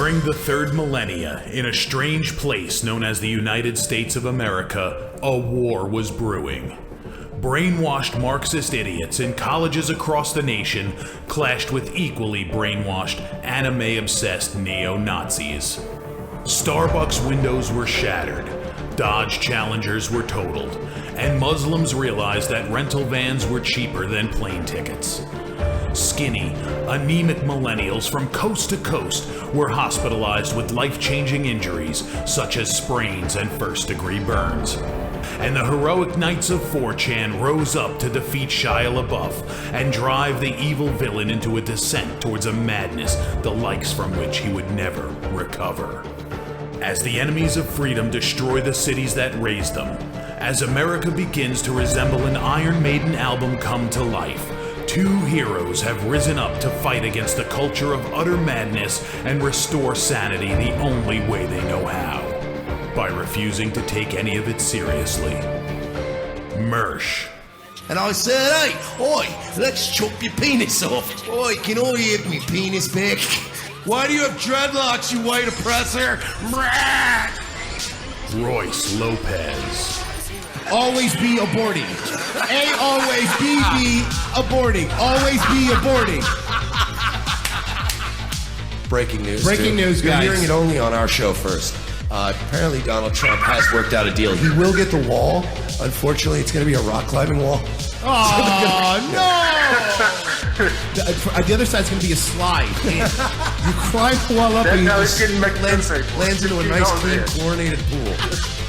During the third millennia, in a strange place known as the United States of America, a war was brewing. Brainwashed Marxist idiots in colleges across the nation clashed with equally brainwashed, anime-obsessed neo-Nazis. Starbucks windows were shattered, Dodge Challengers were totaled, and Muslims realized that rental vans were cheaper than plane tickets. Skinny, anemic millennials from coast to coast were hospitalized with life-changing injuries such as sprains and first-degree burns. And the heroic knights of 4chan rose up to defeat Shia LaBeouf and drive the evil villain into a descent towards a madness the likes from which he would never recover. As the enemies of freedom destroy the cities that raised them, as America begins to resemble an Iron Maiden album come to life, two heroes have risen up to fight against the culture of utter madness and restore sanity the only way they know how, by refusing to take any of it seriously. Mersh. And I said, hey, oi, let's chop your penis off. Oi, can I have me penis back? Why do you have dreadlocks, you white oppressor? Royce Lopez. Always be aborting. A always be aborting. Always be aborting. Breaking news. Breaking news, You're guys. hearing it only on our show first. Apparently Donald Trump has worked out a deal. He will get the wall. Unfortunately, it's going to be a rock climbing wall. Oh, no! The other side's going to be a slide. And you climb the wall up and you just lands into a nice, clean, chlorinated pool.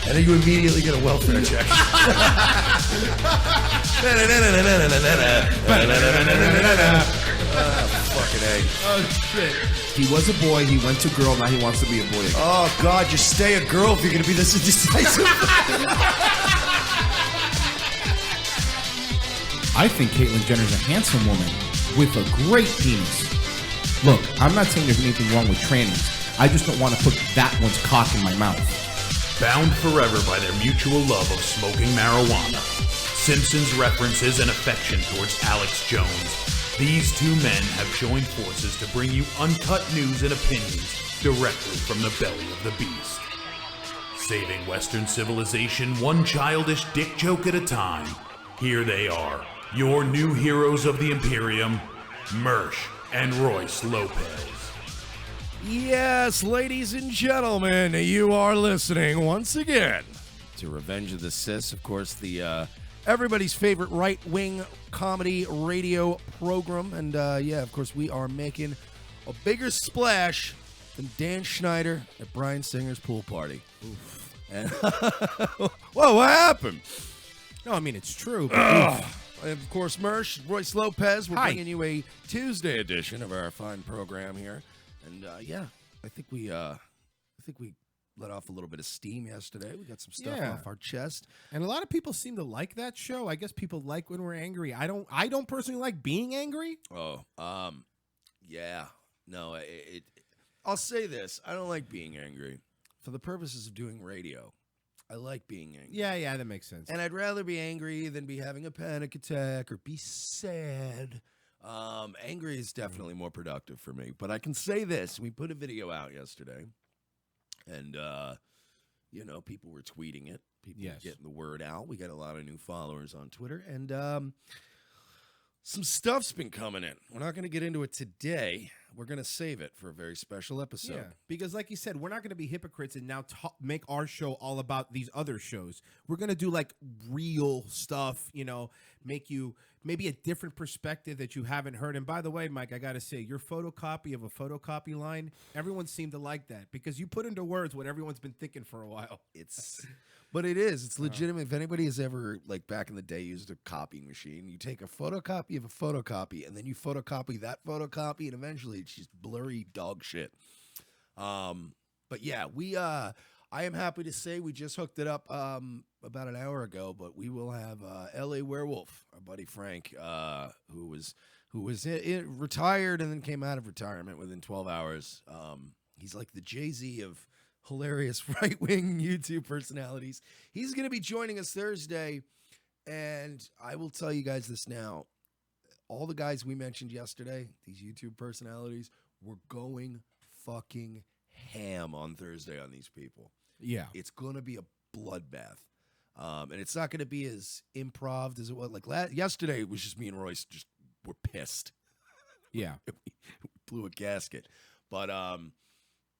And then you immediately get a welfare check. Fucking A. Oh, shit. He was a boy, he went to girl, now he wants to be a boy again. Oh, God, just stay a girl if you're going to be this indecisive. I think Caitlyn Jenner's a handsome woman with a great penis. Look, I'm not saying there's anything wrong with trannies. I just don't want to put that one's cock in my mouth. Bound forever by their mutual love of smoking marijuana, Simpsons references and affection towards Alex Jones, these two men have joined forces to bring you uncut news and opinions directly from the belly of the beast. Saving Western civilization one childish dick joke at a time, here they are, your new heroes of the Imperium, Mersh and Royce Lopez. Yes, ladies and gentlemen, you are listening once again to Revenge of the Sis, of course, the everybody's favorite right-wing comedy radio program. And yeah, of course, we are making a bigger splash than Dan Schneider at Bryan Singer's pool party. Oof. And whoa, what happened? No, I mean, it's true. And of course, Mersh, Royce Lopez, we're Hi. bringing you a Tuesday edition of our fine program here. And yeah, I think we let off a little bit of steam yesterday. We got some stuff off our chest. And a lot of people seem to like that show. I guess people like when we're angry. I don't personally like being angry. Oh, yeah. No, I'll say this. I don't like being angry. For the purposes of doing radio, I like being angry. Yeah, that makes sense. And I'd rather be angry than be having a panic attack or be sad. Angry is definitely more productive for me. But I can say this. We put a video out yesterday. And, people were tweeting it. People were getting the word out. We got a lot of new followers on Twitter. And some stuff's been coming in. We're not going to get into it today. We're going to save it for a very special episode. Yeah, because like you said, we're not going to be hypocrites and now make our show all about these other shows. We're going to do like real stuff, make you maybe a different perspective that you haven't heard. And by the way, Mike, I got to say, your photocopy of a photocopy line, everyone seemed to like that because you put into words what everyone's been thinking for a while. But it is. It's legitimate. If anybody has ever, like back in the day, used a copying machine, you take a photocopy of a photocopy, and then you photocopy that photocopy, and eventually it's just blurry dog shit. But yeah, I am happy to say we just hooked it up about an hour ago, but we will have L.A. Werewolf, our buddy Frank, who was retired and then came out of retirement within 12 hours. He's like the Jay-Z of hilarious right-wing YouTube personalities. He's going to be joining us Thursday, and I will tell you guys this now. All the guys we mentioned yesterday, these YouTube personalities, were going fucking ham on Thursday on these people. Yeah. It's gonna be a bloodbath, and it's not gonna be as improv as it was. Like yesterday, it was just me and Royce just were pissed. Yeah. we blew a gasket, but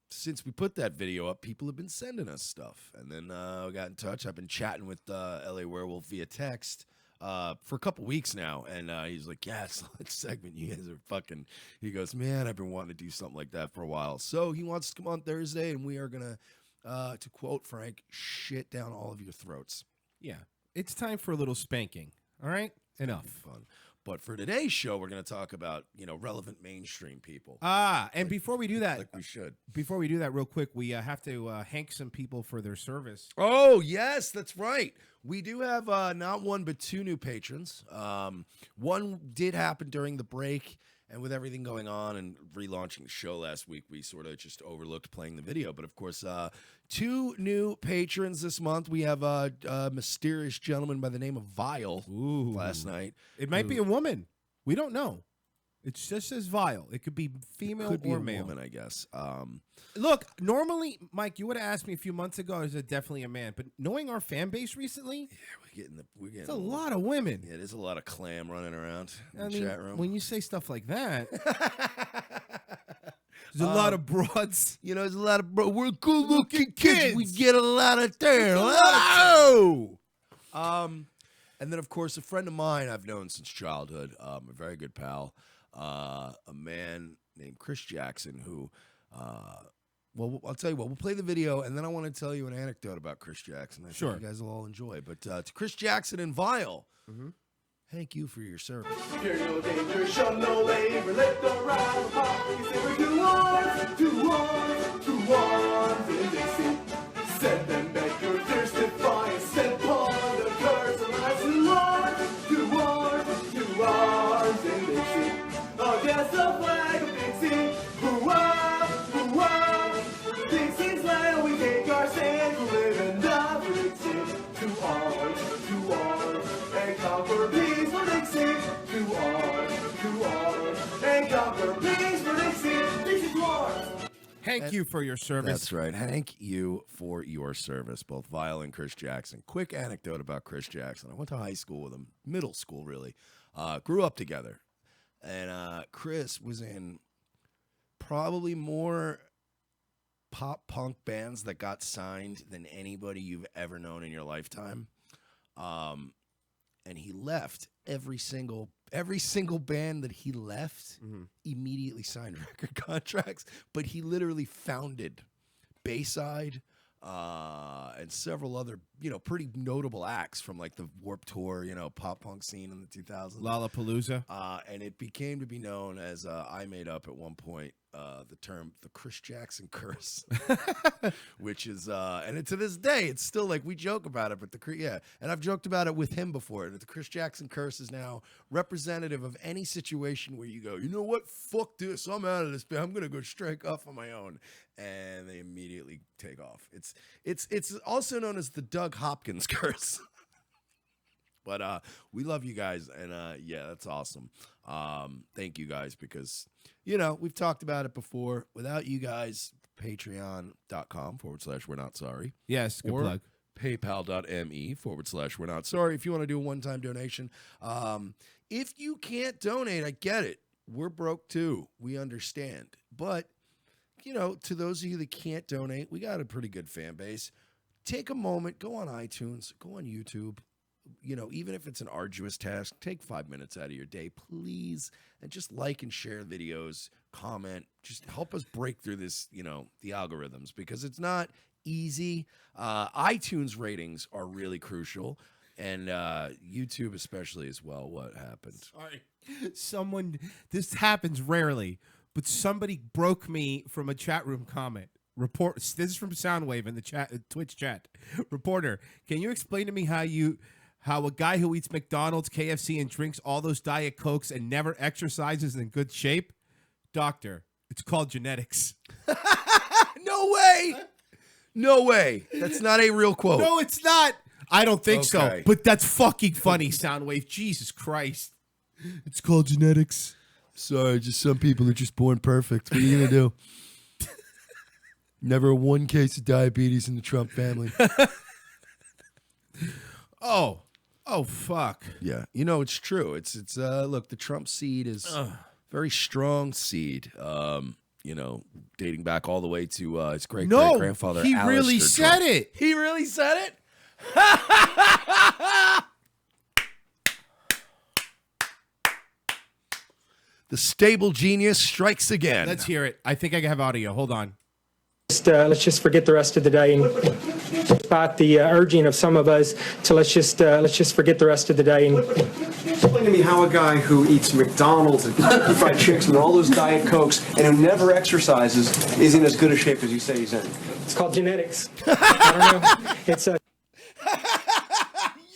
since we put that video up, people have been sending us stuff, and then we got in touch. I've been chatting with LA Werewolf via text for a couple weeks now, and he's like, "Yeah, it's a segment. You guys are fucking." He goes, "Man, I've been wanting to do something like that for a while." So he wants to come on Thursday, and we are gonna, to quote Frank, "shit down all of your throats." Yeah. It's time for a little spanking. All right? Enough. Fun. But for today's show, we're going to talk about, relevant mainstream people. And before we do that, Like we should. Before we do that real quick, we have to hank some people for their service. Oh, yes, that's right. We do have not one but two new patrons. One did happen during the break, and with everything going on and relaunching the show last week, we sort of just overlooked playing the video. But, of course, two new patrons this month. We have a mysterious gentleman by the name of Vile last night. It might be a woman. We don't know. It just says Vile. It could be female Could be or a male. woman, I guess. Look, normally, Mike, you would have asked me a few months ago, is it definitely a man? But knowing our fan base recently, we're getting it's a lot of women. Yeah, there's a lot of clam running around in I the mean, chat room. when you say stuff like that, there's a lot of broads. There's a lot of we're good looking kids. We kids. get a lot of there. And then of course a friend of mine I've known since childhood, a very good pal, a man named Chris Jackson who, well, I'll tell you what, we'll play the video and then I want to tell you an anecdote about Chris Jackson. I think you guys will all enjoy. But to Chris Jackson and Vile, thank you for your service. Fear no danger, shun no labor, let the ride pop. You say we're two arms, two arms, two arms in Dixie. Send them back your thirst defiance, send upon the curse of my two arms, two arms, two arms in Dixie. Against the flag of Dixie, hoo-ah, Dixie's land, we take our stand, we live and die for Dixie. Two arms, and conquer peace for Dixie. Two arms, and conquer peace for Dixie. Dixie's arms. Thank you for your service. That's right. Thank you for your service, both Vile and Chris Jackson. Quick anecdote about Chris Jackson. I went to high school with him, middle school, really. Grew up together. And Chris was in probably more pop punk bands that got signed than anybody you've ever known in your lifetime. And he left every single band that he left immediately signed record contracts, but he literally founded Bayside and several other, pretty notable acts from like the Warped Tour, pop punk scene in the 2000s. Lollapalooza. And it became to be known as, I made up at one point, the term the Chris Jackson curse, which is, to this day, it's still like we joke about it, but and I've joked about it with him before. The Chris Jackson curse is now representative of any situation where you go, you know what, fuck this, I'm out of this, I'm gonna go strike off on my own, and they immediately take off. It's also known as the Doug Hopkins curse. But we love you guys, and that's awesome. Thank you guys, because, we've talked about it before. Without you guys, patreon.com/we're not sorry. Yes, good or plug. paypal.me/we're not sorry if you want to do a one-time donation. If you can't donate, I get it. We're broke too. We understand. But, to those of you that can't donate, we got a pretty good fan base. Take a moment, go on iTunes, go on YouTube. Even if it's an arduous task, take 5 minutes out of your day, please, and just like and share videos, comment, just help us break through this, the algorithms, because it's not easy. iTunes ratings are really crucial, and YouTube especially as well. What happened? Sorry. This happens rarely, but somebody broke me from a chat room comment. This is from Soundwave in the chat, Twitch chat. Reporter, can you explain to me how a guy who eats McDonald's, KFC, and drinks all those Diet Cokes and never exercises in good shape? Doctor, it's called genetics. No way. That's not a real quote. No, it's not. I don't think so. Okay. But that's fucking funny, Soundwave. Jesus Christ. It's called genetics. Sorry, just some people are just born perfect. What are you going to do? Never one case of diabetes in the Trump family. Oh, fuck. Yeah, you know it's true. It's look, the Trump seed is very strong seed. You know, dating back all the way to his great grandfather. He really Alistair said Trump. it. He really said it. The stable genius strikes again. Let's hear it. I think I have audio. Hold on. Let's just forget the rest of the day, and despite the urging of some of us to let's just forget the rest of the day. And explain to me how a guy who eats McDonald's and fried chicks and all those Diet Cokes and who never exercises is in as good a shape as you say he's in. it's called genetics. I don't know. It's a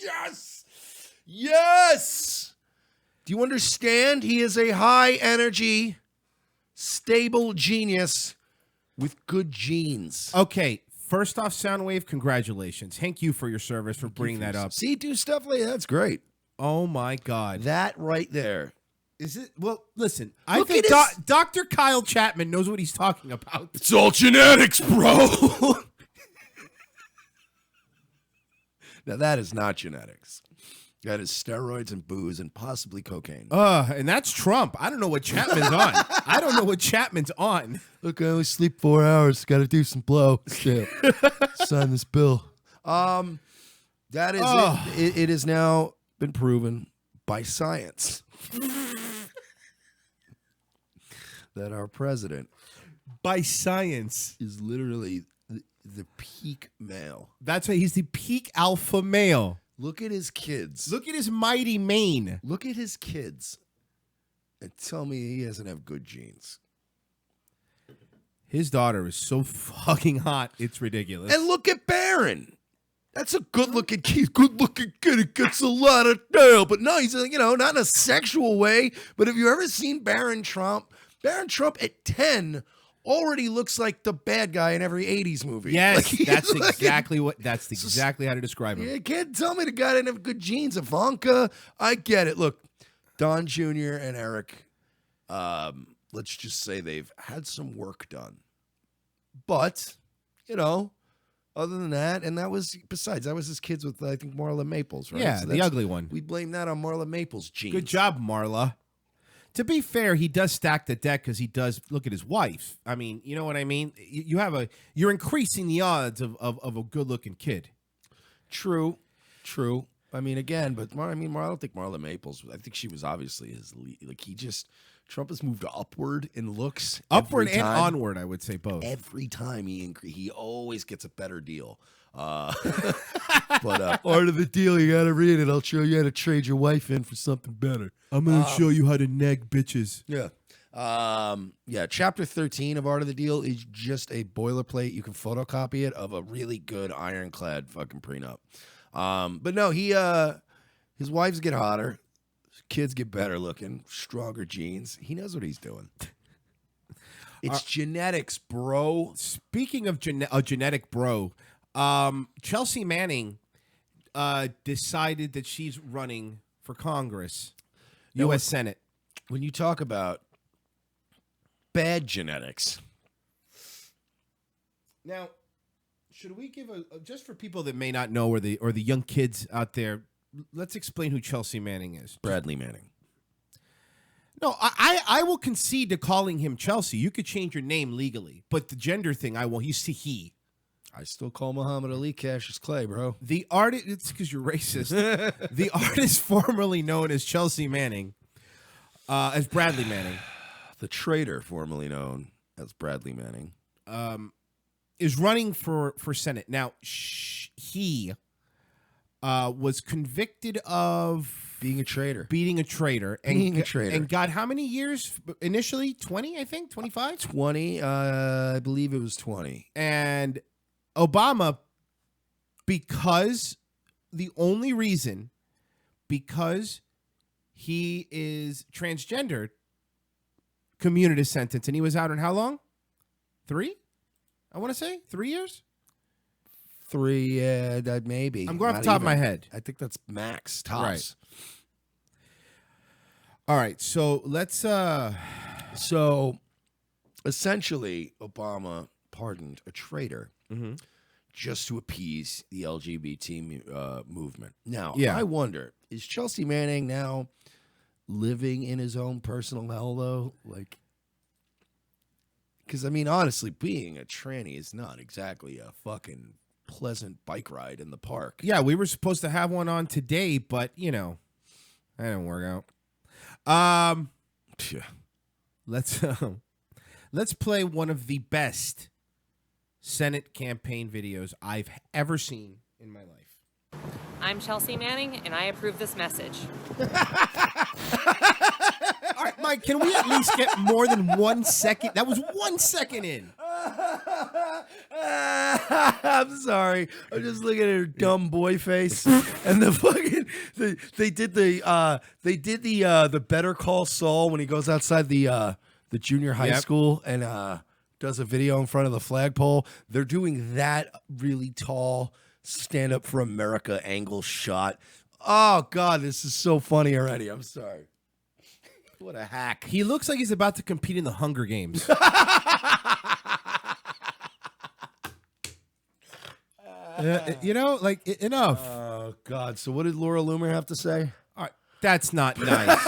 Yes. Yes. Do you understand? He is a high energy, stable genius with good genes. Okay. First off, Soundwave, congratulations. Thank you for your service for bringing that up. See, do stuff like that. That's great. Oh, my God. That right there. Is it? Well, listen. I Look think at his- Dr. Kyle Chapman knows what he's talking about. It's all genetics, bro. Now, that is not genetics. That is steroids and booze and possibly cocaine. And that's Trump. I don't know what Chapman's on. I don't know what Chapman's on. Look, I only sleep 4 hours. Got to do some blow. Still, sign this bill. That is it. It has now been proven by science that our president By science. is literally the peak male. That's why he's the peak alpha male. Look at his kids. Look at his mighty mane. Look at his kids. And tell me he doesn't have good genes. His daughter is so fucking hot. It's ridiculous. And look at Barron. That's a good-looking kid. Good-looking kid. He gets a lot of tail. But no, he's, not in a sexual way. But have you ever seen Barron Trump? Barron Trump at 10 already looks like the bad guy in every 80s movie. Yes, Like, that's like- exactly how to describe him. You can't tell me the guy didn't have good genes. Ivanka, I get it. Look, Don Jr. and Eric, let's just say they've had some work done. But, other than that, and that was his kids with, I think, Marla Maples, right? Yeah, So the ugly one. We blame that on Marla Maples' genes. Good job, Marla. To be fair, he does stack the deck because he does look at his wife. I mean, you know what I mean? You're increasing the odds of a good-looking kid. True. I mean, again, but I don't think Marla Maples. I think she was obviously his lead. Like Trump has moved upward in looks. Upward every and time. onward, I would say both. Every time he always gets a better deal. But part of the deal, you got to read it. I'll show you how to trade your wife in for something better. I'm going to show you how to neg bitches. Yeah. Chapter 13 of Art of the Deal is just a boilerplate. You can photocopy it of a really good ironclad fucking prenup. But no, his wives get hotter, his kids get better looking, stronger genes. He knows what he's doing. It's genetics, bro. Speaking of genetic bro, Chelsea Manning decided that she's running for Congress, U.S. Senate. When you talk about bad genetics. Now, should we give just for people that may not know or the young kids out there, let's explain who Chelsea Manning is. Bradley Manning. No, I will concede to calling him Chelsea. You could change your name legally, but the gender thing, I won't. He's he. I still call Muhammad Ali Cassius Clay, bro. The artist, it's because you're racist. The artist formerly known as Chelsea Manning, as Bradley Manning. The traitor formerly known as Bradley Manning. Is running for Senate. Now, he was convicted of being a traitor. And got how many years initially? 20, I think? 25? 20. I believe it was 20. And Obama, because he is transgender, commuted his sentence. And he was out in how long? 3? I want to say 3 years. 3, maybe. I'm going off the top of my head. I think that's max tops. Right. All right, so let's. So, essentially, Obama pardoned a traitor just to appease the LGBT movement. Now, I wonder, is Chelsea Manning now living in his own personal hell, though? Like, because, I mean, honestly, being a tranny is not exactly a fucking pleasant bike ride in the park. Yeah, we were supposed to have one on today, but, you know, that didn't work out. Let's play one of the best Senate campaign videos I've ever seen in my life. I'm Chelsea Manning, and I approve this message. All right, Mike, can we at least get more than 1 second? That was 1 second in. I'm sorry. I'm just looking at her dumb boy face, and the fucking they did the Better Call Saul when he goes outside the junior high school and does a video in front of the flagpole. They're doing that really tall Stand Up for America angle shot. Oh God, this is so funny already. I'm sorry. What a hack. He looks like he's about to compete in the Hunger Games. You know, like, enough. Oh, God. So what did Laura Loomer have to say? All right, that's not nice.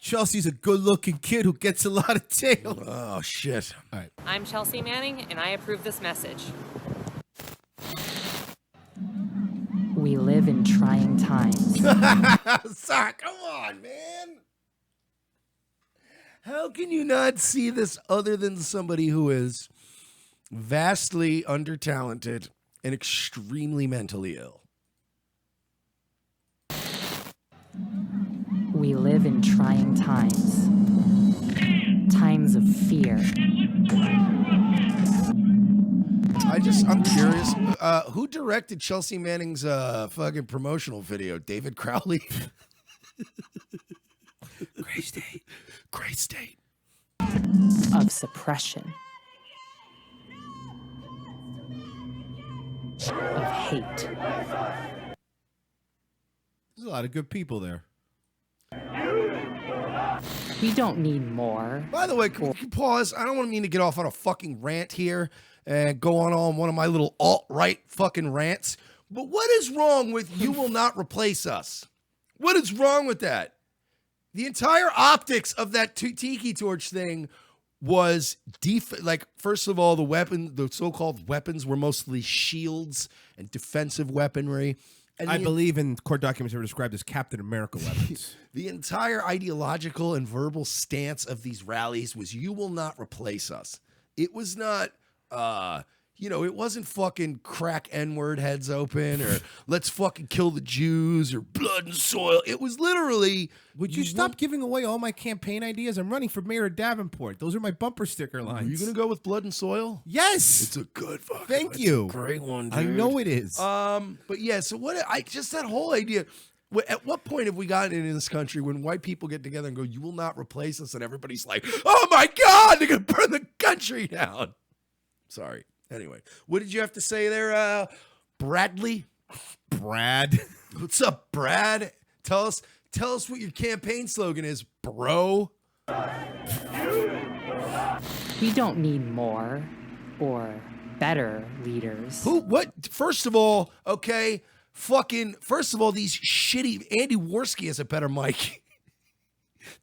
Chelsea's a good-looking kid who gets a lot of tail. Oh, shit. All right. I'm Chelsea Manning, and I approve this message. We live in trying times. Sorry, come on, man. How can you not see this other than somebody who is vastly under-talented and extremely mentally ill? We live in trying times. Times of fear. I'm curious. Who directed Chelsea Manning's fucking promotional video? David Crowley? Great state. Great state. Of suppression. Of hate. There's a lot of good people there. We don't need more. By the way, can you pause? I don't want to get off on a fucking rant here and go on one of my little alt-right fucking rants. But what is wrong with "You will not replace us"? What is wrong with that? The entire optics of that tiki torch thing was first of all, the so-called weapons were mostly shields and defensive weaponry. And I believe in court documents that were described as Captain America weapons. The entire ideological and verbal stance of these rallies was "You will not replace us." It was not, it wasn't fucking crack N-word heads open or let's fucking kill the Jews or blood and soil. It was literally... Would you stop giving away all my campaign ideas? I'm running for mayor of Davenport. Those are my bumper sticker lines. Are you going to go with blood and soil? Yes. It's a good fucking... Thank you. A great one, dude. I know it is. But yeah, so just that whole idea... At what point have we gotten in this country when white people get together and go, "You will not replace us," and everybody's like, "Oh my God, they're going to burn the country down." Sorry. Anyway, what did you have to say there, Bradley? Brad. What's up, Brad? Tell us what your campaign slogan is, bro. We don't need more or better leaders. What? First of all, okay, these shitty... Andy Worski has a better mic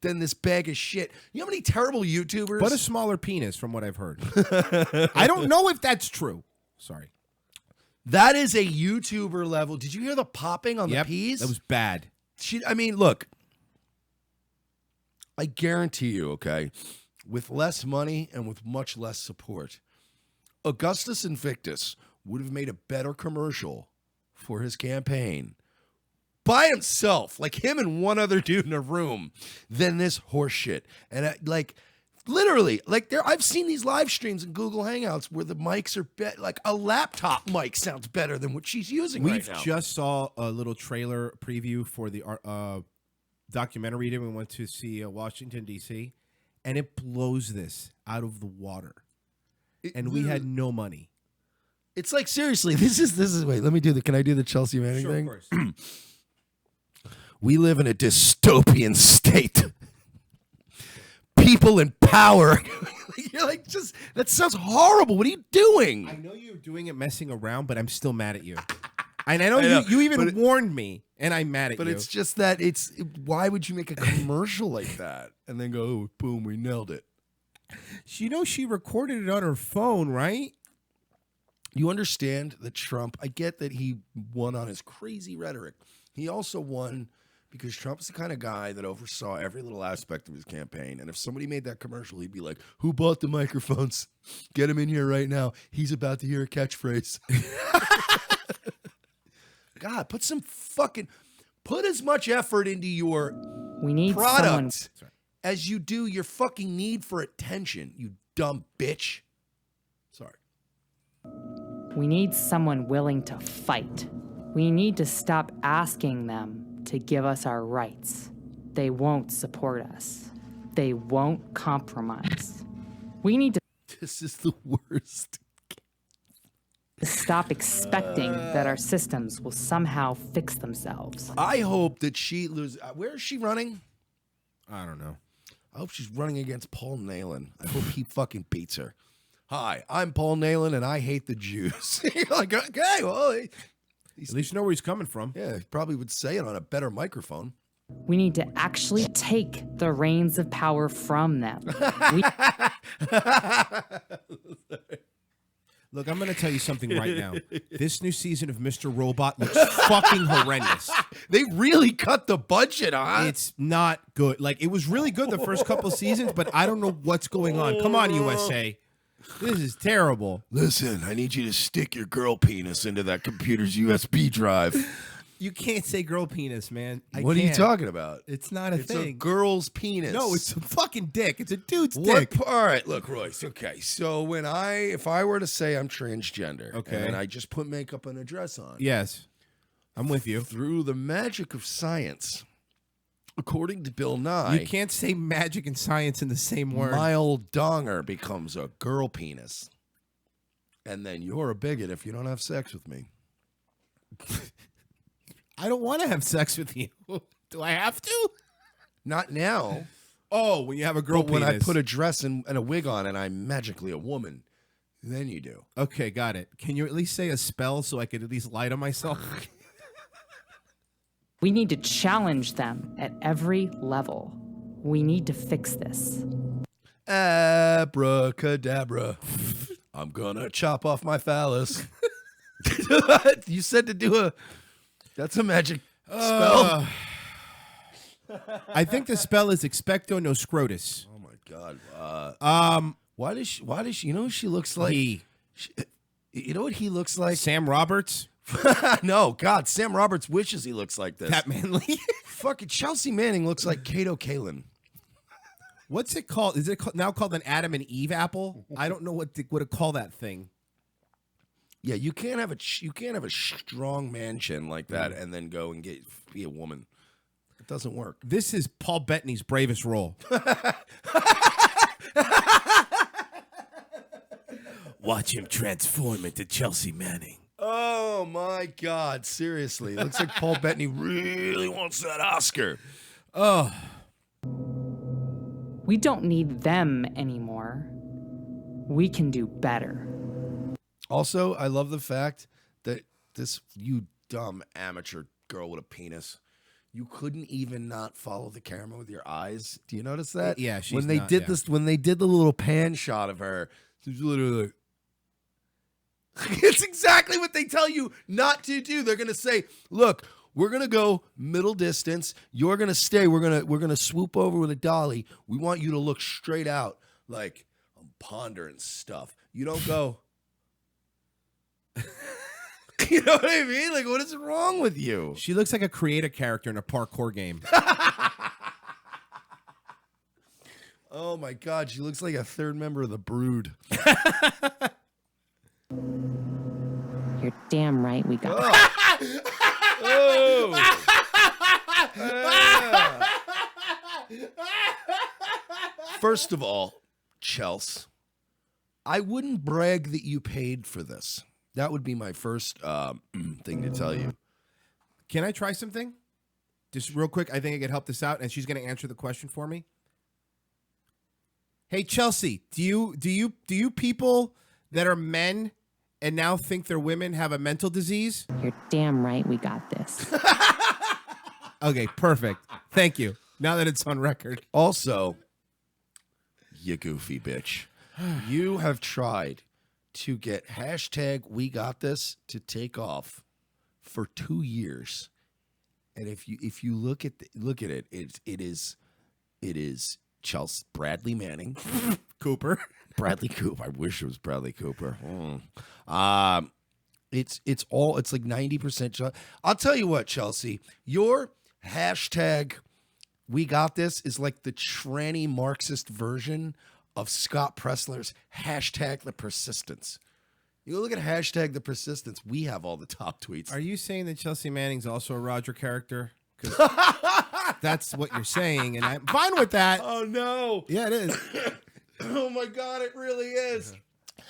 than this bag of shit. You know how many terrible YouTubers... But a smaller penis, from what I've heard. I don't know if that's true. Sorry. That is a YouTuber level. Did you hear the popping on the P's? That was bad. Look, I guarantee you, okay, with less money and with much less support, Augustus Invictus would have made a better commercial for his campaign by himself, like him and one other dude in a room, than this horse shit. And literally, I've seen these live streams in Google Hangouts where the mics are like a laptop mic sounds better than what she's using right now. We just saw a little trailer preview for the documentary that we went to see Washington, D.C., and it blows this out of the water. And we had no money. It's like, seriously, this is wait, can I do the Chelsea Manning thing? Sure, of course. We live in a dystopian state. people in power. You're like, just that sounds horrible. What are you doing? I know you're doing it messing around, but I'm still mad at you. And I know, know, you even but it- warned me, and I'm mad at But you. it's just that why would you make a commercial like that and then go, oh, boom, we nailed it? You know, she recorded it on her phone, right? You understand that Trump, I get that he won on his crazy rhetoric. He also won because Trump's the kind of guy that oversaw every little aspect of his campaign. And if somebody made that commercial, he'd be like, who bought the microphones? Get him in here right now. He's about to hear a catchphrase. God, put as much effort into your We need product someone. as you do your fucking need for attention, you dumb bitch. Sorry. We need someone willing to fight. We need to stop asking them to give us our rights. They won't support us. They won't compromise. We need to This is the worst. stop expecting that our systems will somehow fix themselves. I hope that she loses. Where is she running? I don't know. I hope she's running against Paul Nehlen. I hope he fucking beats her. Hi, I'm Paul Nehlen, and I hate the Jews. You're like, okay, well, At least you know where he's coming from. yeah, he probably would say it on a better microphone. We need to actually take the reins of power from them. We Look, I'm going to tell you something right now. This new season of Mr. Robot looks fucking horrendous. They really cut the budget, huh? It's not good. Like, it was really good the first couple seasons, but I don't know what's going on. Come on, USA. This is terrible. Listen, I need you to stick your girl penis into that computer's USB drive. You can't say girl penis, man. What are you talking about? It's not a It's thing. a girl's penis. No, it's a fucking dick. It's a dude's What? dick. All right, look, Royce. Okay, so if I were to say I'm transgender, Okay. and I just put makeup and a dress on, Yes. I'm with you. through the magic of science, according to Bill Nye, You can't say magic and science in the same word. my old donger becomes a girl penis, and then you're a bigot if you don't have sex with me. I don't want to have sex with you. Do I have to? Not now. Oh, when you have a girl But when I penis. put a dress and a wig on and I'm magically a woman, then you do. Okay, got it. Can you at least say a spell so I could at least lie to myself? We need to challenge them at every level. We need to fix this. Abracadabra. I'm gonna chop off my phallus. You said to do that's a magic spell. I think the spell is expecto no scrotus. Oh my god. Why does she, you know who she looks like? He. You know what he looks like? Sam Roberts? No, God, Sam Roberts wishes he looks like this. Pat Manley? Fucking Chelsea Manning looks like Kato Kalin. What's it called? Is it now called an Adam and Eve apple? I don't know what to call that thing. Yeah, you can't have a strong man chin like that and then go and be a woman. It doesn't work. This is Paul Bettany's bravest role. Watch him transform into Chelsea Manning. Oh my God! Seriously, it looks like Paul Bettany really wants that Oscar. Oh, We don't need them anymore. We can do better. Also, I love the fact that you dumb amateur girl with a penis, you couldn't even not follow the camera with your eyes. Do you notice that? Yeah, she's when they not, did yeah. this, when they did the little pan shot of her, she's literally like. It's exactly what they tell you not to do. They're gonna say, "Look, we're gonna go middle distance. You're gonna stay. We're gonna swoop over with a dolly. We want you to look straight out, like I'm pondering stuff. You don't go." You know what I mean? Like, what is wrong with you? she looks like a creative character in a parkour game. Oh my God, she looks like a third member of the Brood. You're damn right we got First of all, Chels, I wouldn't brag that you paid for this. That would be my first thing to tell you. Can I try something? Just real quick, I think I could help this out, and she's going to answer the question for me. Hey Chelsea, do you people that are men and now think they're women have a mental disease? You're damn right we got this. Okay, perfect. Thank you. Now that it's on record. Also, you goofy bitch. You have tried to get hashtag We Got This to take off for 2 years. And if you look at it, it is Chelsea Bradley Manning. Cooper. Bradley Cooper. I wish it was Bradley Cooper. It's like 90%. I'll tell you what, Chelsea, your hashtag We Got This is like the tranny Marxist version of Scott Pressler's hashtag The Persistence. You look at hashtag The Persistence, we have all the top tweets. Are you saying that Chelsea Manning's also a Roger character? 'Cause that's what you're saying, and I'm fine with that. Oh no. Yeah, it is. Oh my God, it really is.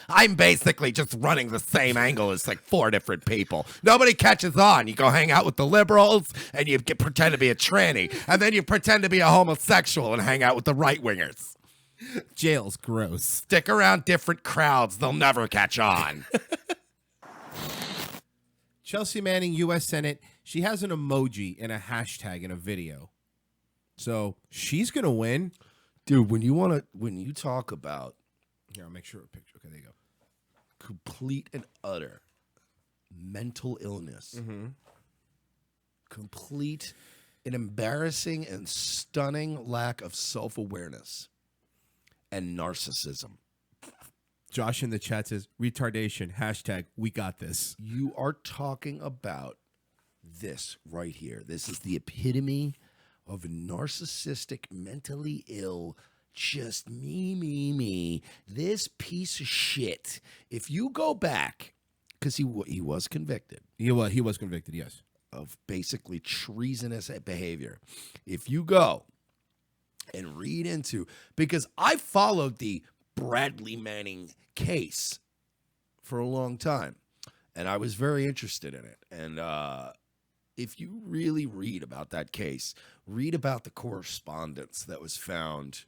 I'm basically just running the same angle as like 4 different people. Nobody catches on. You go hang out with the liberals and you pretend to be a tranny. And then you pretend to be a homosexual and hang out with the right-wingers. Jail's gross. Stick around different crowds. They'll never catch on. Chelsea Manning, U.S. Senate. She has an emoji and a hashtag in a video. So she's going to win. Dude, when you talk about Here, I'll make sure a picture. Okay, there you go. complete and utter mental illness, complete and embarrassing and stunning lack of self-awareness and narcissism. Josh in the chat says, retardation, hashtag, we got this. You are talking about this right here. This is the epitome of narcissistic, mentally ill, just me. This piece of shit. If you go back, because he was convicted. He was convicted, yes. Of basically treasonous behavior. If you go and read into, because I followed the Bradley Manning case for a long time, and I was very interested in it. And if you really read about that case, read about the correspondence that was found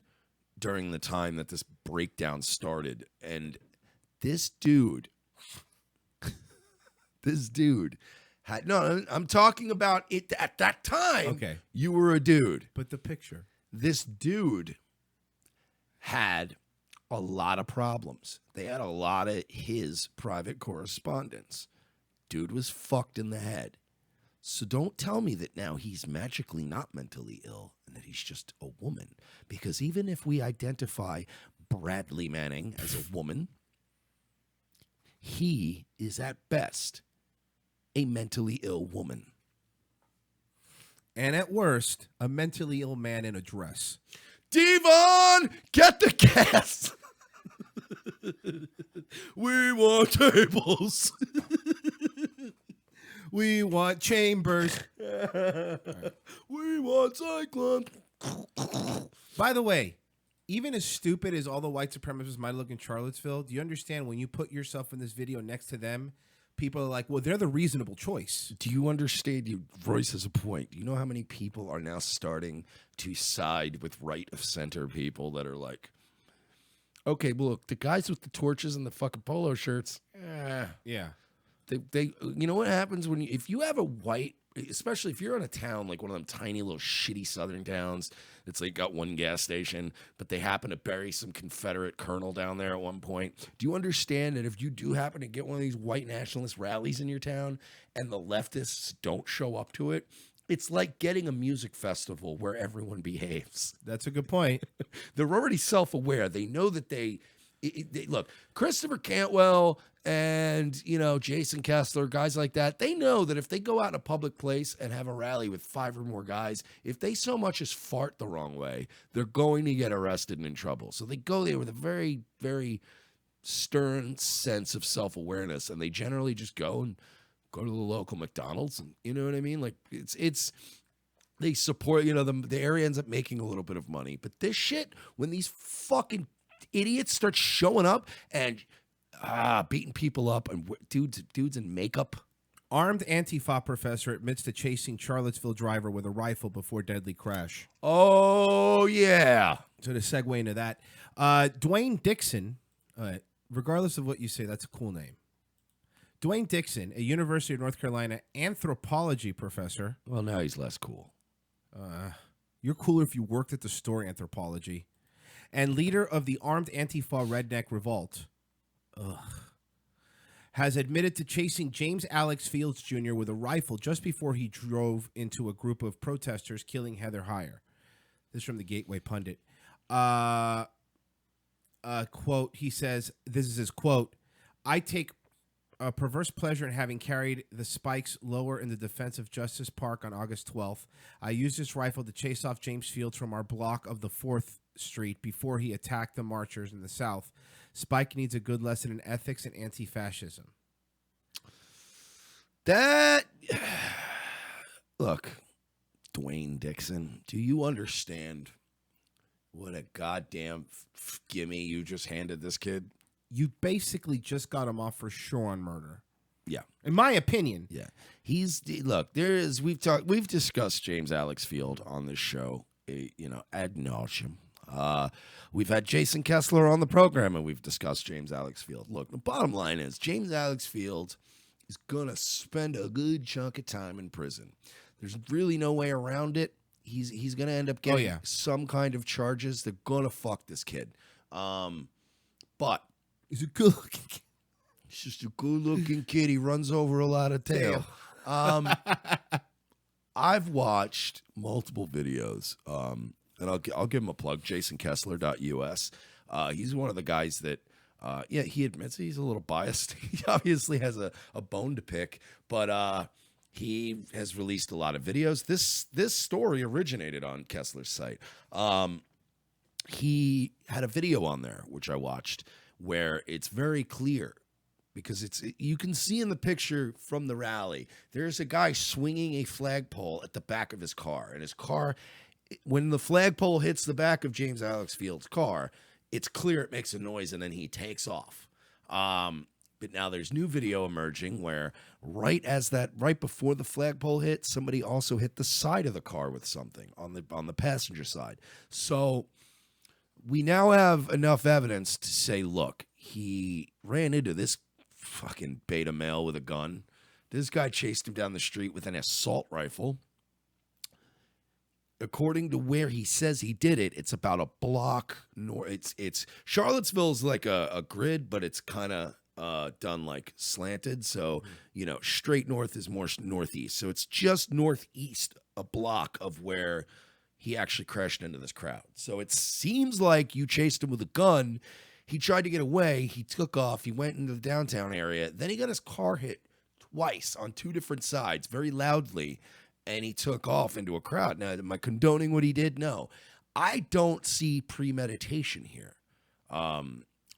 during the time that this breakdown started. And this dude had, no, I'm talking about it at that time. Okay. You were a dude. But the picture. This dude had a lot of problems. They had a lot of his private correspondence. Dude was fucked in the head. So don't tell me that now he's magically not mentally ill and that he's just a woman. Because even if we identify Bradley Manning as a woman, he is at best a mentally ill woman. And at worst, a mentally ill man in a dress. Devon, get the gas. We want tables. We want chambers. We want cyclones. By the way, even as stupid as all the white supremacists might look in Charlottesville, do you understand when you put yourself in this video next to them, people are like, well, they're the reasonable choice. Do you understand? Royce has a point. Do you know how many people are now starting to side with right of center people that are like, okay, well, look, the guys with the torches and the fucking polo shirts, Yeah. They you know what happens when if you have a white, especially if you're in a town like one of them tiny little shitty southern towns that's like got one gas station, but they happen to bury some Confederate colonel down there at one point. Do you understand that if you do happen to get one of these white nationalist rallies in your town and the leftists don't show up to it, it's like getting a music festival where everyone behaves. That's a good point. They're already self-aware. They know that they look, Christopher Cantwell and, Jason Kessler, guys like that, they know that if they go out in a public place and have a rally with 5 or more guys, if they so much as fart the wrong way, they're going to get arrested and in trouble. So they go there with a very, very stern sense of self-awareness, and they generally just go to the local McDonald's, and you know what I mean? Like, it's they support, the area ends up making a little bit of money. But this shit, when these fucking idiots start showing up and beating people up, and dudes in makeup. Armed Antifa professor admits to chasing Charlottesville driver with a rifle before deadly crash. Oh, yeah. So to segue into that, Dwayne Dixon, regardless of what you say, that's a cool name. Dwayne Dixon, a University of North Carolina anthropology professor. Well, now he's less cool. You're cooler if you worked at the store, anthropology. And leader of the Armed Antifa Redneck Revolt. Has admitted to chasing James Alex Fields Jr. with a rifle just before he drove into a group of protesters, killing Heather Heyer. This is from the Gateway Pundit. Quote, he says, this is his quote, "I take a perverse pleasure in having carried the spikes lower in the defense of Justice Park on August 12th. I used this rifle to chase off James Fields from our block of the 4th Street before he attacked the marchers in the South. Spike needs a good lesson in ethics and anti-fascism." Look, Dwayne Dixon, do you understand what a goddamn gimme you just handed this kid? You basically just got him off for sure on murder. Yeah. In my opinion. Yeah. We've discussed James Alex Field on this show, ad nauseum. We've had Jason Kessler on the program, and we've discussed James Alex Field. Look, the bottom line is James Alex Field is going to spend a good chunk of time in prison. There's really no way around it. He's going to end up getting some kind of charges. They're going to fuck this kid. But he's a good looking kid. He's just a good looking kid. He runs over a lot of tail. I've watched multiple videos, and I'll give him a plug, jasonkessler.us. He's one of the guys that, he admits he's a little biased. He obviously has a bone to pick, but he has released a lot of videos. This story originated on Kessler's site. He had a video on there, which I watched, where it's very clear, because you can see in the picture from the rally, there's a guy swinging a flagpole at the back of his car. And his car, when the flagpole hits the back of James Alex Field's car, it's clear it makes a noise, and then he takes off. But now there's new video emerging where right before the flagpole hit, somebody also hit the side of the car with something on the passenger side. So we now have enough evidence to say, look, he ran into this fucking beta male with a gun. This guy chased him down the street with an assault rifle. According to where he says he did it, it's about a block north. It's Charlottesville's like a grid, but it's kind of done like slanted. So, straight north is more northeast. So it's just northeast, a block of where he actually crashed into this crowd. So it seems like you chased him with a gun. He tried to get away. He took off. He went into the downtown area. Then he got his car hit twice on two different sides, very loudly, and he took off into a crowd. Now, am I condoning what he did? No. I don't see premeditation here.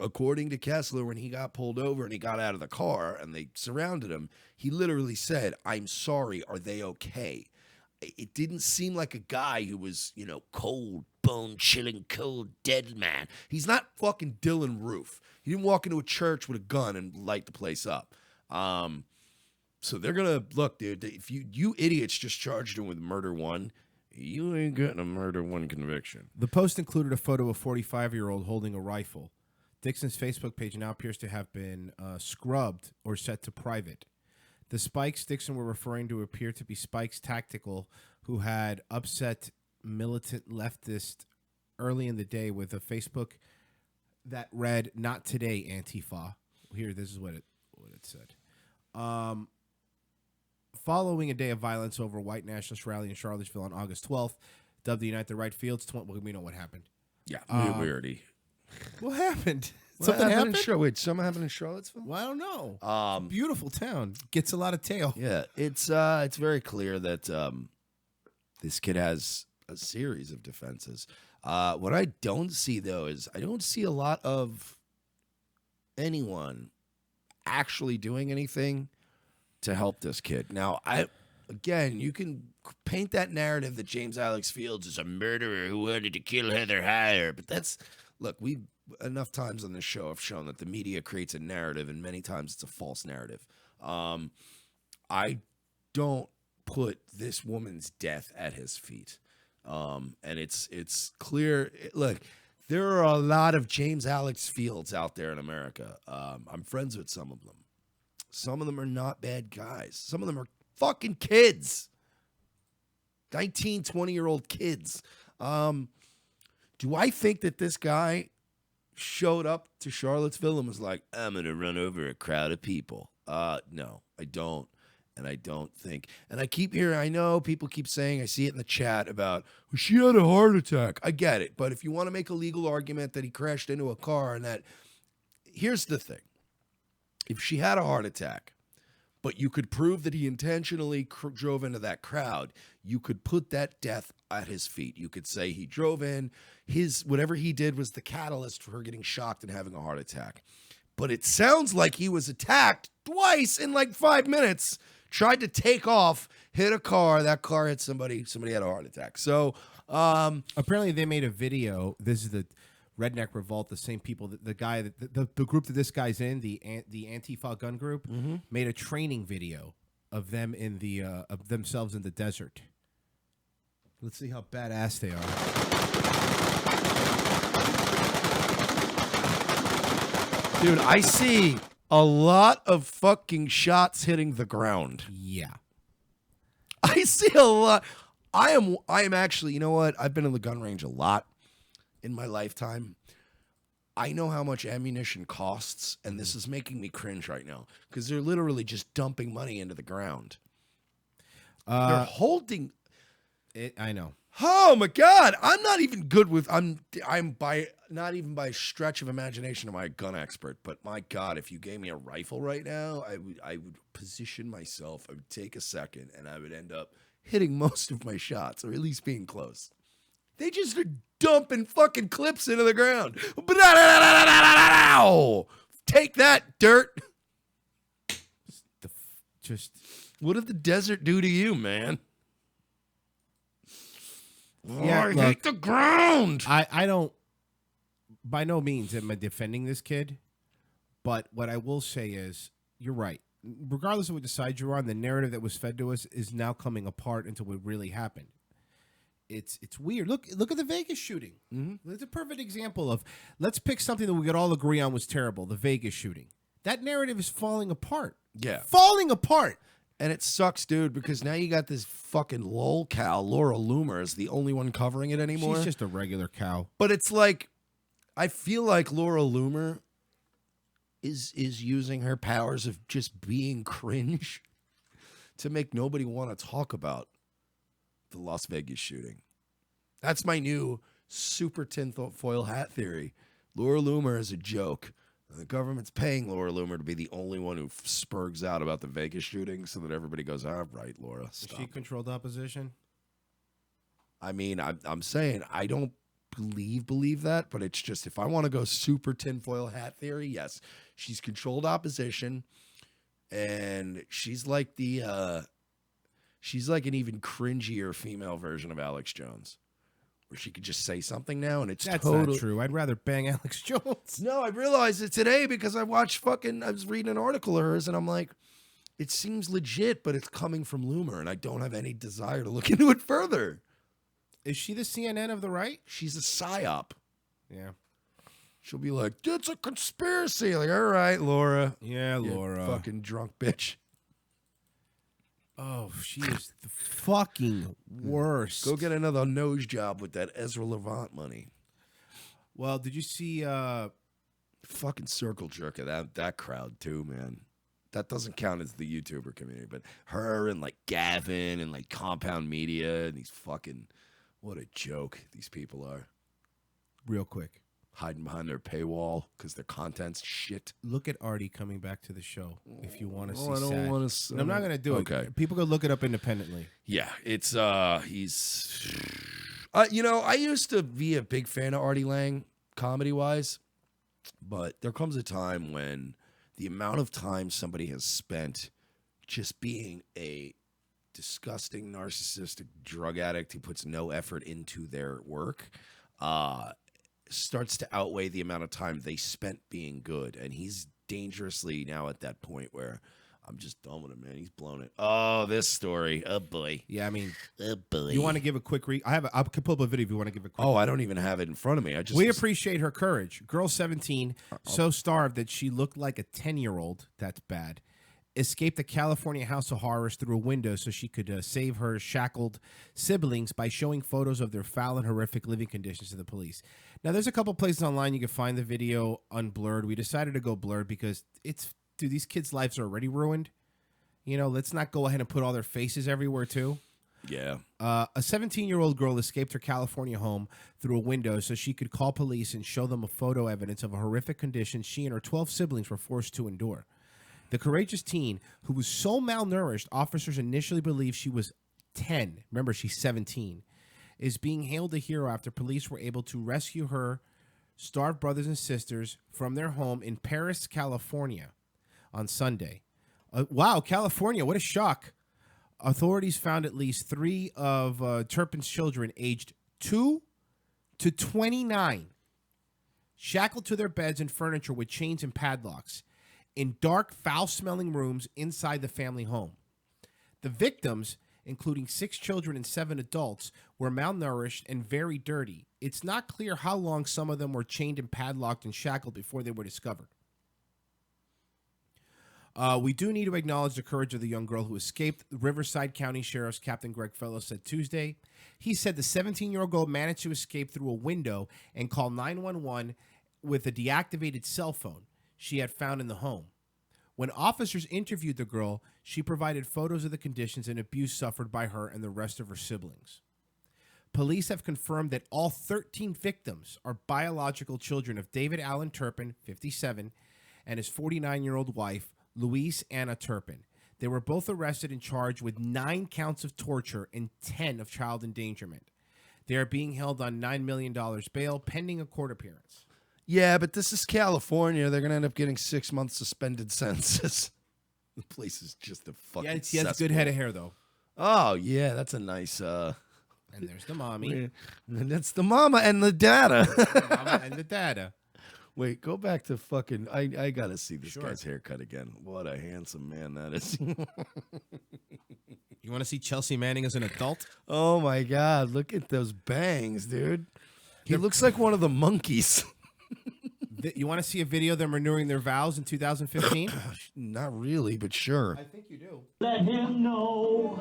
According to Kessler, when he got pulled over and he got out of the car and they surrounded him, he literally said, "I'm sorry, are they okay?" It didn't seem like a guy who was, cold, bone-chilling, cold, dead man. He's not fucking Dylan Roof. He didn't walk into a church with a gun and light the place up. So they're going to, look, dude, if you idiots just charged him with murder one, you ain't getting a murder one conviction. The post included a photo of a 45-year-old holding a rifle. Dixon's Facebook page now appears to have been scrubbed or set to private. The spikes Dixon were referring to appear to be Spikes Tactical, who had upset militant leftist early in the day with a Facebook that read, "Not today, Antifa." Here, this is what it said. Following a day of violence over a white nationalist rally in Charlottesville on August 12th, dubbed the Unite the Right Fields, we know what happened. Yeah, we already. What happened? Something happened? Something happened in Charlottesville? Well, I don't know. It's a beautiful town. Gets a lot of tail. Yeah, it's very clear that this kid has a series of defenses. What I don't see, though, is I don't see a lot of anyone actually doing anything to help this kid. Now, again, you can paint that narrative that James Alex Fields is a murderer who wanted to kill Heather Heyer, but look, we've enough times on this show have shown that the media creates a narrative, and many times it's a false narrative. I don't put this woman's death at his feet. And it's clear. Look, there are a lot of James Alex Fields out there in America. I'm friends with some of them. Some of them are not bad guys. Some of them are fucking kids. 19, 20-year-old kids. Do I think that this guy showed up to Charlottesville and was like, I'm going to run over a crowd of people? No, I don't. And I don't think. And I keep hearing, I know people keep saying, I see it in the chat about, well, she had a heart attack. I get it. But if you want to make a legal argument that he crashed into a car and that, here's the thing. If she had a heart attack, but you could prove that he intentionally drove into that crowd, you could put that death at his feet. You could say he drove in, whatever he did was the catalyst for her getting shocked and having a heart attack. But it sounds like he was attacked twice in like 5 minutes, tried to take off, hit a car, that car hit somebody had a heart attack. So apparently they made a video. This is the Redneck Revolt, the same people, the guy, the group that this guy's in, the Antifa gun group, made a training video of them in the of themselves in the desert. Let's see how badass they are. Dude, I see a lot of fucking shots hitting the ground. Yeah. I see a lot. I am actually, you know what? I've been in the gun range a lot in my lifetime. I know how much ammunition costs, and this is making me cringe right now because they're literally just dumping money into the ground. They're holding it. I know. Oh my God! I'm not even good with. I'm by not even by stretch of imagination am I a gun expert. But my God, if you gave me a rifle right now, I would position myself. I would take a second, and I would end up hitting most of my shots, or at least being close. They just are dumping fucking clips into the ground. Take that, dirt. What did the desert do to you, man? Yeah, I hate the ground. I don't, by no means am I defending this kid, but what I will say is, you're right. Regardless of what side you're on, the narrative that was fed to us is now coming apart into what really happened. It's weird. Look at the Vegas shooting. It's a perfect example of, let's pick something that we could all agree on was terrible, the Vegas shooting. That narrative is falling apart. Yeah. Falling apart. And it sucks, dude, because now you got this fucking lol cow, Laura Loomer, is the only one covering it anymore. She's just a regular cow. But it's like, I feel like Laura Loomer is using her powers of just being cringe to make nobody want to talk about the Las Vegas shooting. That's my new super tinfoil hat theory. Laura Loomer is a joke. The government's paying Laura Loomer to be the only one who spurgs out about the Vegas shooting so that everybody goes, all right, Laura, stop. Is she controlled opposition? I mean, I'm saying I don't believe that, but it's just, if I want to go super tinfoil hat theory, yes, she's controlled opposition, and she's like an even cringier female version of Alex Jones, where she could just say something now, and it's That's totally not true. I'd rather bang Alex Jones. No, I realized it today because I was reading an article of hers, and I'm like, it seems legit, but it's coming from Loomer, and I don't have any desire to look into it further. Is she the CNN of the right? She's a psyop. Yeah. She'll be like, it's a conspiracy. Like, all right, Laura. Yeah, You Laura. fucking drunk bitch. Oh, she is the fucking worst. Go get another nose job with that Ezra Levant money. Well, did you see fucking circle jerk of that crowd too, man? That doesn't count as the YouTuber community, but her and like Gavin and like Compound Media and these fucking, what a joke these people are. real quick? Hiding behind their paywall because their content's shit. Look at Artie coming back to the show if you want to see I don't Sad. want to. I'm not going to do it. People can look it up independently. Yeah, it's he's. You know, I used to be a big fan of Artie Lang, comedy wise, but there comes a time when the amount of time somebody has spent just being a disgusting, narcissistic drug addict who puts no effort into their work, starts to outweigh the amount of time they spent being good. And he's dangerously now at that point where I'm just done with him, man. He's blown it. Oh, this story. Oh, boy. Yeah, I mean, Oh, boy. you want to give a quick I can pull up a video if you want to give a quick. Oh, I don't even have it in front of me. We appreciate her courage. Girl 17, so starved that she looked like a 10-year-old. That's bad. Escaped the California House of Horrors through a window so she could save her shackled siblings by showing photos of their foul and horrific living conditions to the police. Now, there's a couple places online you can find the video unblurred. We decided to go blurred because dude, these kids' lives are already ruined. You know, let's not go ahead and put all their faces everywhere, too. Yeah. A 17-year-old girl escaped her California home through a window so she could call police and show them a photo evidence of a horrific condition she and her 12 siblings were forced to endure. The courageous teen, who was so malnourished, officers initially believed she was 10. Remember, she's 17. Is being hailed a hero after police were able to rescue her starved brothers and sisters from their home in Paris, California on Sunday. Wow, California, what a shock. Authorities found at least 3 of Turpin's children aged 2 to 29 shackled to their beds and furniture with chains and padlocks in dark, foul-smelling rooms inside the family home. The victims, including 6 children and 7 adults, were malnourished and very dirty. It's not clear how long some of them were chained and padlocked and shackled before they were discovered. We do need to acknowledge the courage of the young girl who escaped. Riverside County Sheriff's Captain Greg Fellows said Tuesday. He said the 17-year-old girl managed to escape through a window and call 911 with a deactivated cell phone she had found in the home. When officers interviewed the girl, she provided photos of the conditions and abuse suffered by her and the rest of her siblings. Police have confirmed that all 13 victims are biological children of David Allen Turpin, 57, and his 49-year-old wife, Louise Anna Turpin. They were both arrested and charged with 9 counts of torture and 10 of child endangerment. They are being held on $9 million bail pending a court appearance. Yeah, but this is California. They're going to end up getting 6 months suspended sentences. The place is just a fucking he has a good head of hair, though. Oh, yeah, that's a nice... And there's the mommy. That's the mama and the dada. The mama and the dada. Wait, go back to fucking... I got to see this guy's haircut again. What a handsome man that is. You want to see Chelsea Manning as an adult? Oh, my God. Look at those bangs, dude. He looks like one of the monkeys. You want to see a video of them renewing their vows in 2015? Not really, but sure. I think you do. Let him know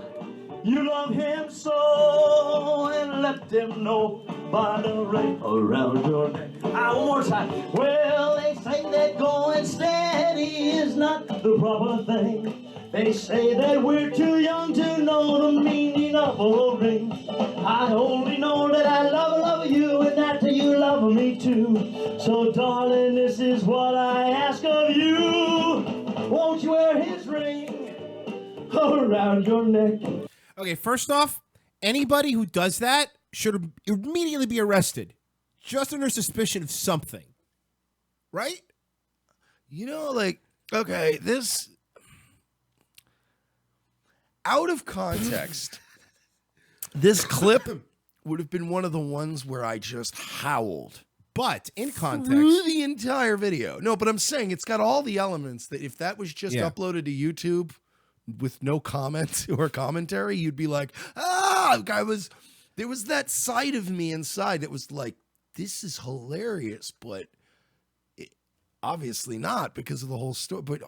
you love him so, and let them know by the ring around your neck. One more time. Well, they say that going steady is not the proper thing. They say that we're too young to know the meaning of a ring. I only know that I love you, and that you love me too. So, darling, this is what I ask of you. Won't you wear his ring around your neck? Okay, first off, anybody who does that should immediately be arrested, just under suspicion of something. Right? You know, like, okay, this... Out of context, this clip would have been one of the ones where I just howled. But in context, through the entire video. No, but I'm saying it's got all the elements that if that was just uploaded to YouTube with no comments or commentary, you'd be like, there was that side of me inside that was like, this is hilarious, but obviously not because of the whole story. But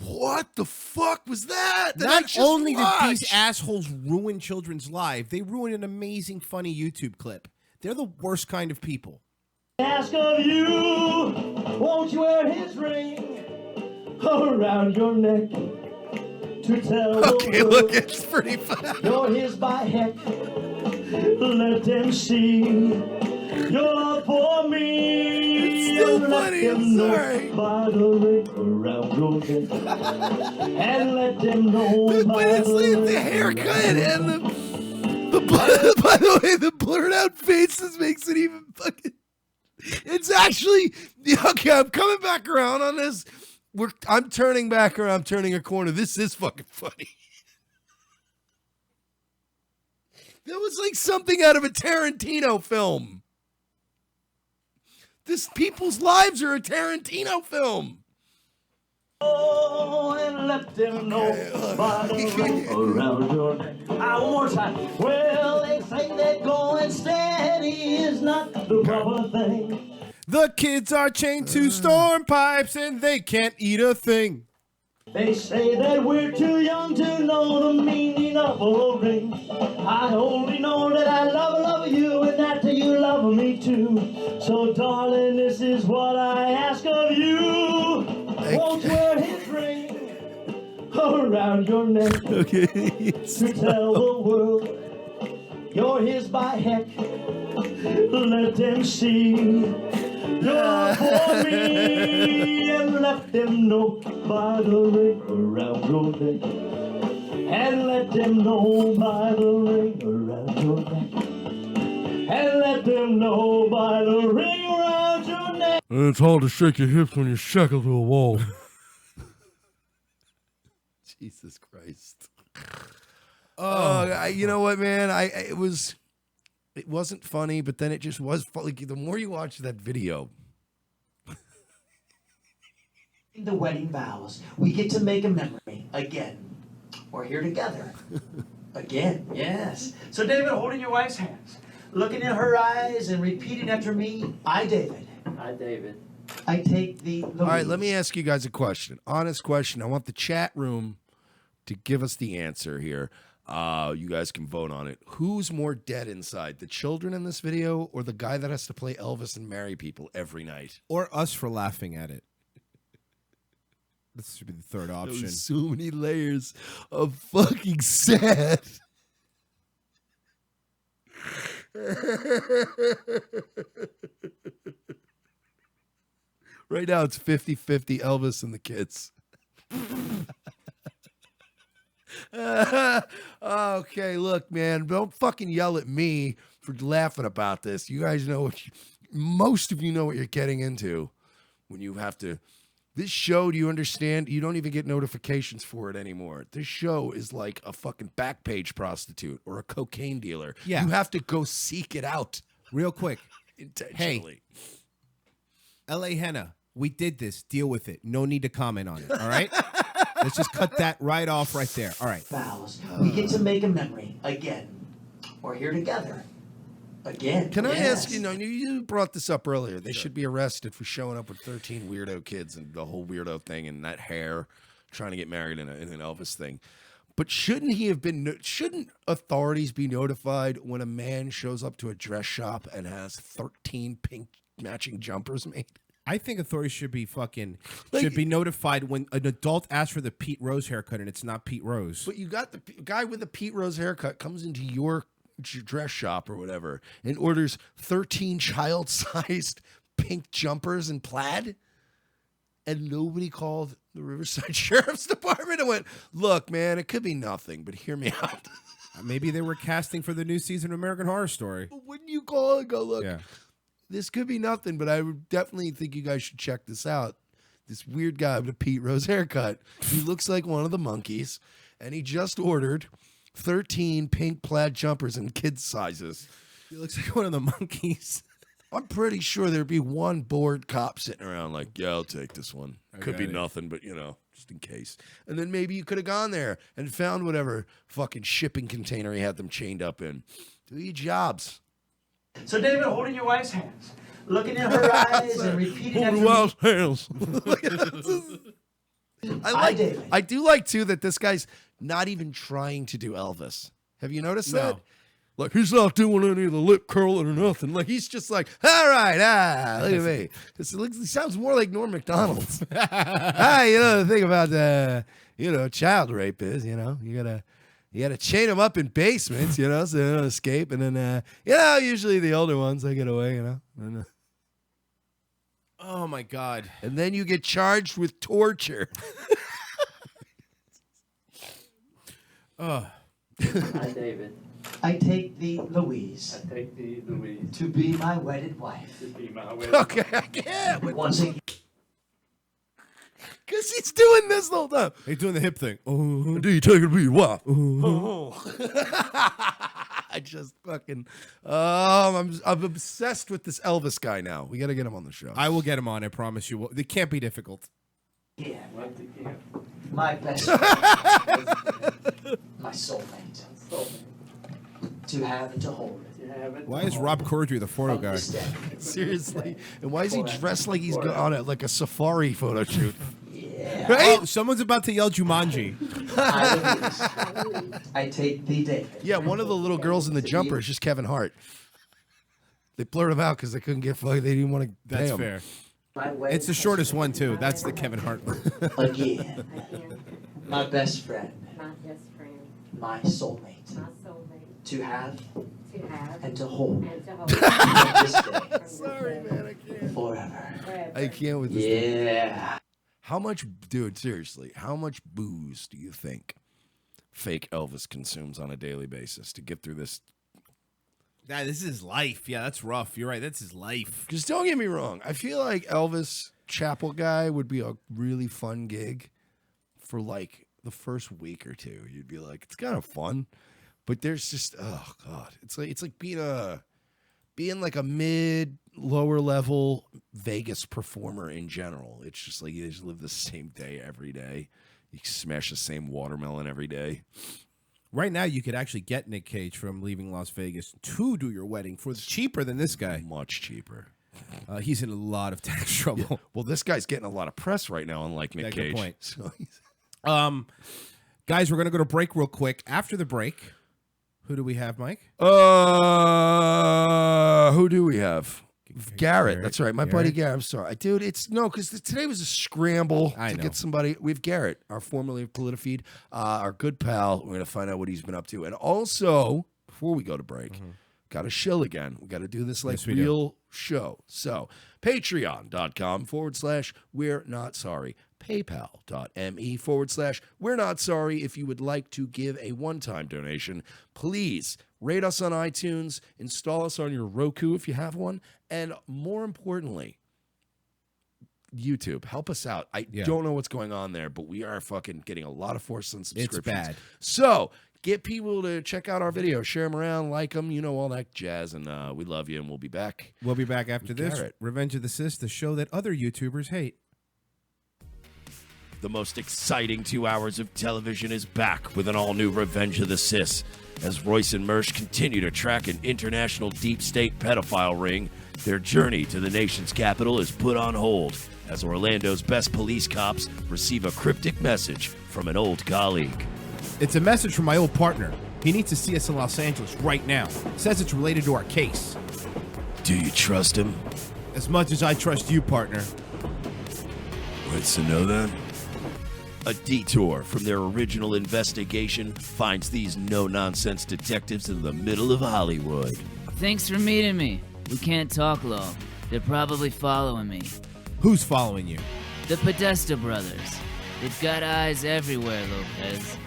what the fuck was that? Not only did these assholes ruin children's lives, they ruined an amazing, funny YouTube clip. They're the worst kind of people. Ask of you, won't you wear his ring around your neck to tell okay, look, it's pretty fun. You're his by heck. Let them see your love for me. It's still funny, I'm sorry. By the ring around your neck. And let them know but it's like the haircut and the by the way, the blurred out faces makes it even fucking... It's actually... Okay, I'm coming back around on this. I'm turning back around. I'm turning a corner. This is fucking funny. That was like something out of a Tarantino film. This people's lives are a Tarantino film. Oh, and let them know by the ring around your neck. One more time. Well, they say that going steady is not the proper thing. The kids are chained to storm pipes and they can't eat a thing. They say that we're too young to know the meaning of a ring. I only know that I love you and that you love me too. So, darling, this is what I ask of you. Won't you wear his ring around your neck to tell the world you're his by heck. Let them see you're for me and let them know by the ring around your neck. And let them know by the ring around your neck. And let them know by the ring around your neck. And it's hard to shake your hips when you shackle to a wall. Jesus Christ. You know what, man? It wasn't funny, but then it just was funny. The more you watch that video. The wedding vows. We get to make a memory again. We're here together. Again, yes. So, David, holding your wife's hands, looking in her eyes and repeating after me, I, David. I, David. I take the All right, let me ask you guys a question. Honest question. I want the chat room to give us the answer here. You guys can vote on it. Who's more dead inside, the children in this video or the guy that has to play Elvis and marry people every night? Or us for laughing at it. This should be the third option. There's so many layers of fucking sad. Right now it's 50-50 Elvis and the kids. Okay, look, man, don't fucking yell at me for laughing about this. You guys know most of you know what you're getting into when you have to. This show, do you understand? You don't even get notifications for it anymore. This show is like a fucking Backpage prostitute or a cocaine dealer. Yeah. You have to go seek it out. Real quick. Intentionally. Hey, LA Henna, we did this. Deal with it. No need to comment on it. All right? Let's just cut that right off right there. All right. vows. We get to make a memory again. We're here together. Again. Can I yes. ask, you brought this up earlier. They should be arrested for showing up with 13 weirdo kids and the whole weirdo thing and that hair, trying to get married in an Elvis thing. But shouldn't authorities be notified when a man shows up to a dress shop and has 13 pink matching jumpers made? I think authorities should be should be notified when an adult asks for the Pete Rose haircut and it's not Pete Rose. But you got the guy with the Pete Rose haircut comes into your dress shop or whatever and orders 13 child-sized pink jumpers in plaid, and nobody called the Riverside Sheriff's Department and went, look, man, it could be nothing, but hear me out. Maybe they were casting for the new season of American Horror Story. But wouldn't you call and go, look, Yeah. this could be nothing, but I would definitely think you guys should check this out. This weird guy with a Pete Rose haircut. He looks like one of the monkeys, and he just ordered 13 pink plaid jumpers in kids' sizes. He looks like one of the monkeys. I'm pretty sure there'd be one bored cop sitting around like, yeah, I'll take this one. Could be got it. nothing, but, just in case. And then maybe you could have gone there and found whatever fucking shipping container he had them chained up in. Do your jobs. So, David, holding your wife's hands, looking in her eyes and repeating after Holding me. hands. I do like, too, that this guy's not even trying to do Elvis. Have you noticed that? Like, he's not doing any of the lip curling or nothing. Like, he's just like, all right, look at me. It sounds more like Norm Macdonald's. The thing about, child rape is, you gotta chain them up in basements, so they don't escape. And then, usually the older ones, they get away, And, Oh, my God. and then you get charged with torture. I, David. I take thee, Louise, I take thee, Louise, to be my wedded wife. to be my wedding. Okay, I can't. Once again. Because he's doing this the whole time. He's doing the hip thing. Oh. Do you take it to be your wife? I just fucking, I'm obsessed with this Elvis guy now. We got to get him on the show. I will get him on. I promise you. It can't be difficult. again. Once again. My best friend, my soulmate, to have and to hold. Why is Rob Corddry the photo guy? Seriously. And why is he dressed like he's on it like a safari photo shoot? Right? Oh, someone's about to yell Jumanji. I take thee, David. Yeah, one of the little girls in the jumper is just Kevin Hart. They blurred him out because they couldn't get fucked. They didn't want to pay That's him. fair. It's the shortest one, too. That's the Kevin Hart one. Again. My best friend. My best friend. My soulmate. My soulmate. To have. To have. And to hold. And to hold. From this day. Sorry, man, I can't. Forever. I can't with this. Yeah. How much, dude, seriously, how much booze do you think fake Elvis consumes on a daily basis to get through this? Yeah, this is his life. Yeah, that's rough. You're right. That's his life. Because don't get me wrong, I feel like Elvis Chapel guy would be a really fun gig for like the first week or two. You'd be like, it's kind of fun, but there's just, oh god, it's like being like a lower level Vegas performer in general. It's just like you just live the same day every day. You smash the same watermelon every day. Right now, you could actually get Nick Cage from Leaving Las Vegas to do your wedding for cheaper than this guy. Much cheaper. He's in a lot of tax trouble. Yeah. Well, this guy's getting a lot of press right now, unlike Nick Cage. Good point. So guys, we're going to go to break real quick. After the break, who do we have, Mike? Who do we have? Garrett. That's right. My buddy Garrett. I'm sorry. Dude, because today was a scramble to get somebody. We have Garrett, our formerly of PolitiFeed, our good pal. We're going to find out what he's been up to. And also, before we go to break, got to shill again. We got to do this like real show. So, patreon.com/we're not sorry. PayPal.me/we're not sorry. If you would like to give a one-time donation, please rate us on iTunes, install us on your Roku if you have one, and more importantly, YouTube. Help us out. I don't know what's going on there, but we are fucking getting a lot of force on subscriptions. It's bad. So get people to check out our videos, share them around, like them, all that jazz, and we love you, and we'll be back. We'll be back after this. Garrett. Revenge of the Sis, the show that other YouTubers hate. The most exciting 2 hours of television is back with an all-new Revenge of the Sis. As Royce and Mersch continue to track an international deep state pedophile ring, their journey to the nation's capital is put on hold as Orlando's best police cops receive a cryptic message from an old colleague. It's a message from my old partner. He needs to see us in Los Angeles right now. Says it's related to our case. Do you trust him? As much as I trust you, partner. What's to know then? A detour from their original investigation finds these no-nonsense detectives in the middle of Hollywood. Thanks for meeting me. We can't talk long. They're probably following me. Who's following you? The Podesta brothers. They've got eyes everywhere, Lopez.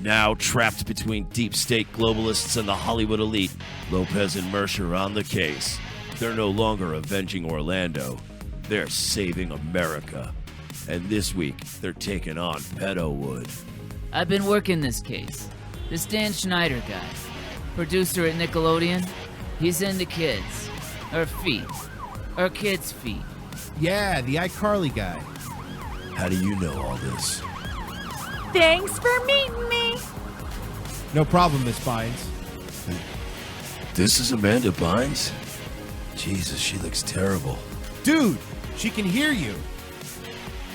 Now trapped between deep state globalists and the Hollywood elite, Lopez and Mersch are on the case. They're no longer avenging Orlando. They're saving America. And this week, they're taking on Pedowood. I've been working this case. This Dan Schneider guy, producer at Nickelodeon, he's into kids. Or feet. Or kids' feet. Yeah, the iCarly guy. How do you know all this? Thanks for meeting me. No problem, Miss Bynes. This is Amanda Bynes? Jesus, she looks terrible. Dude, she can hear you.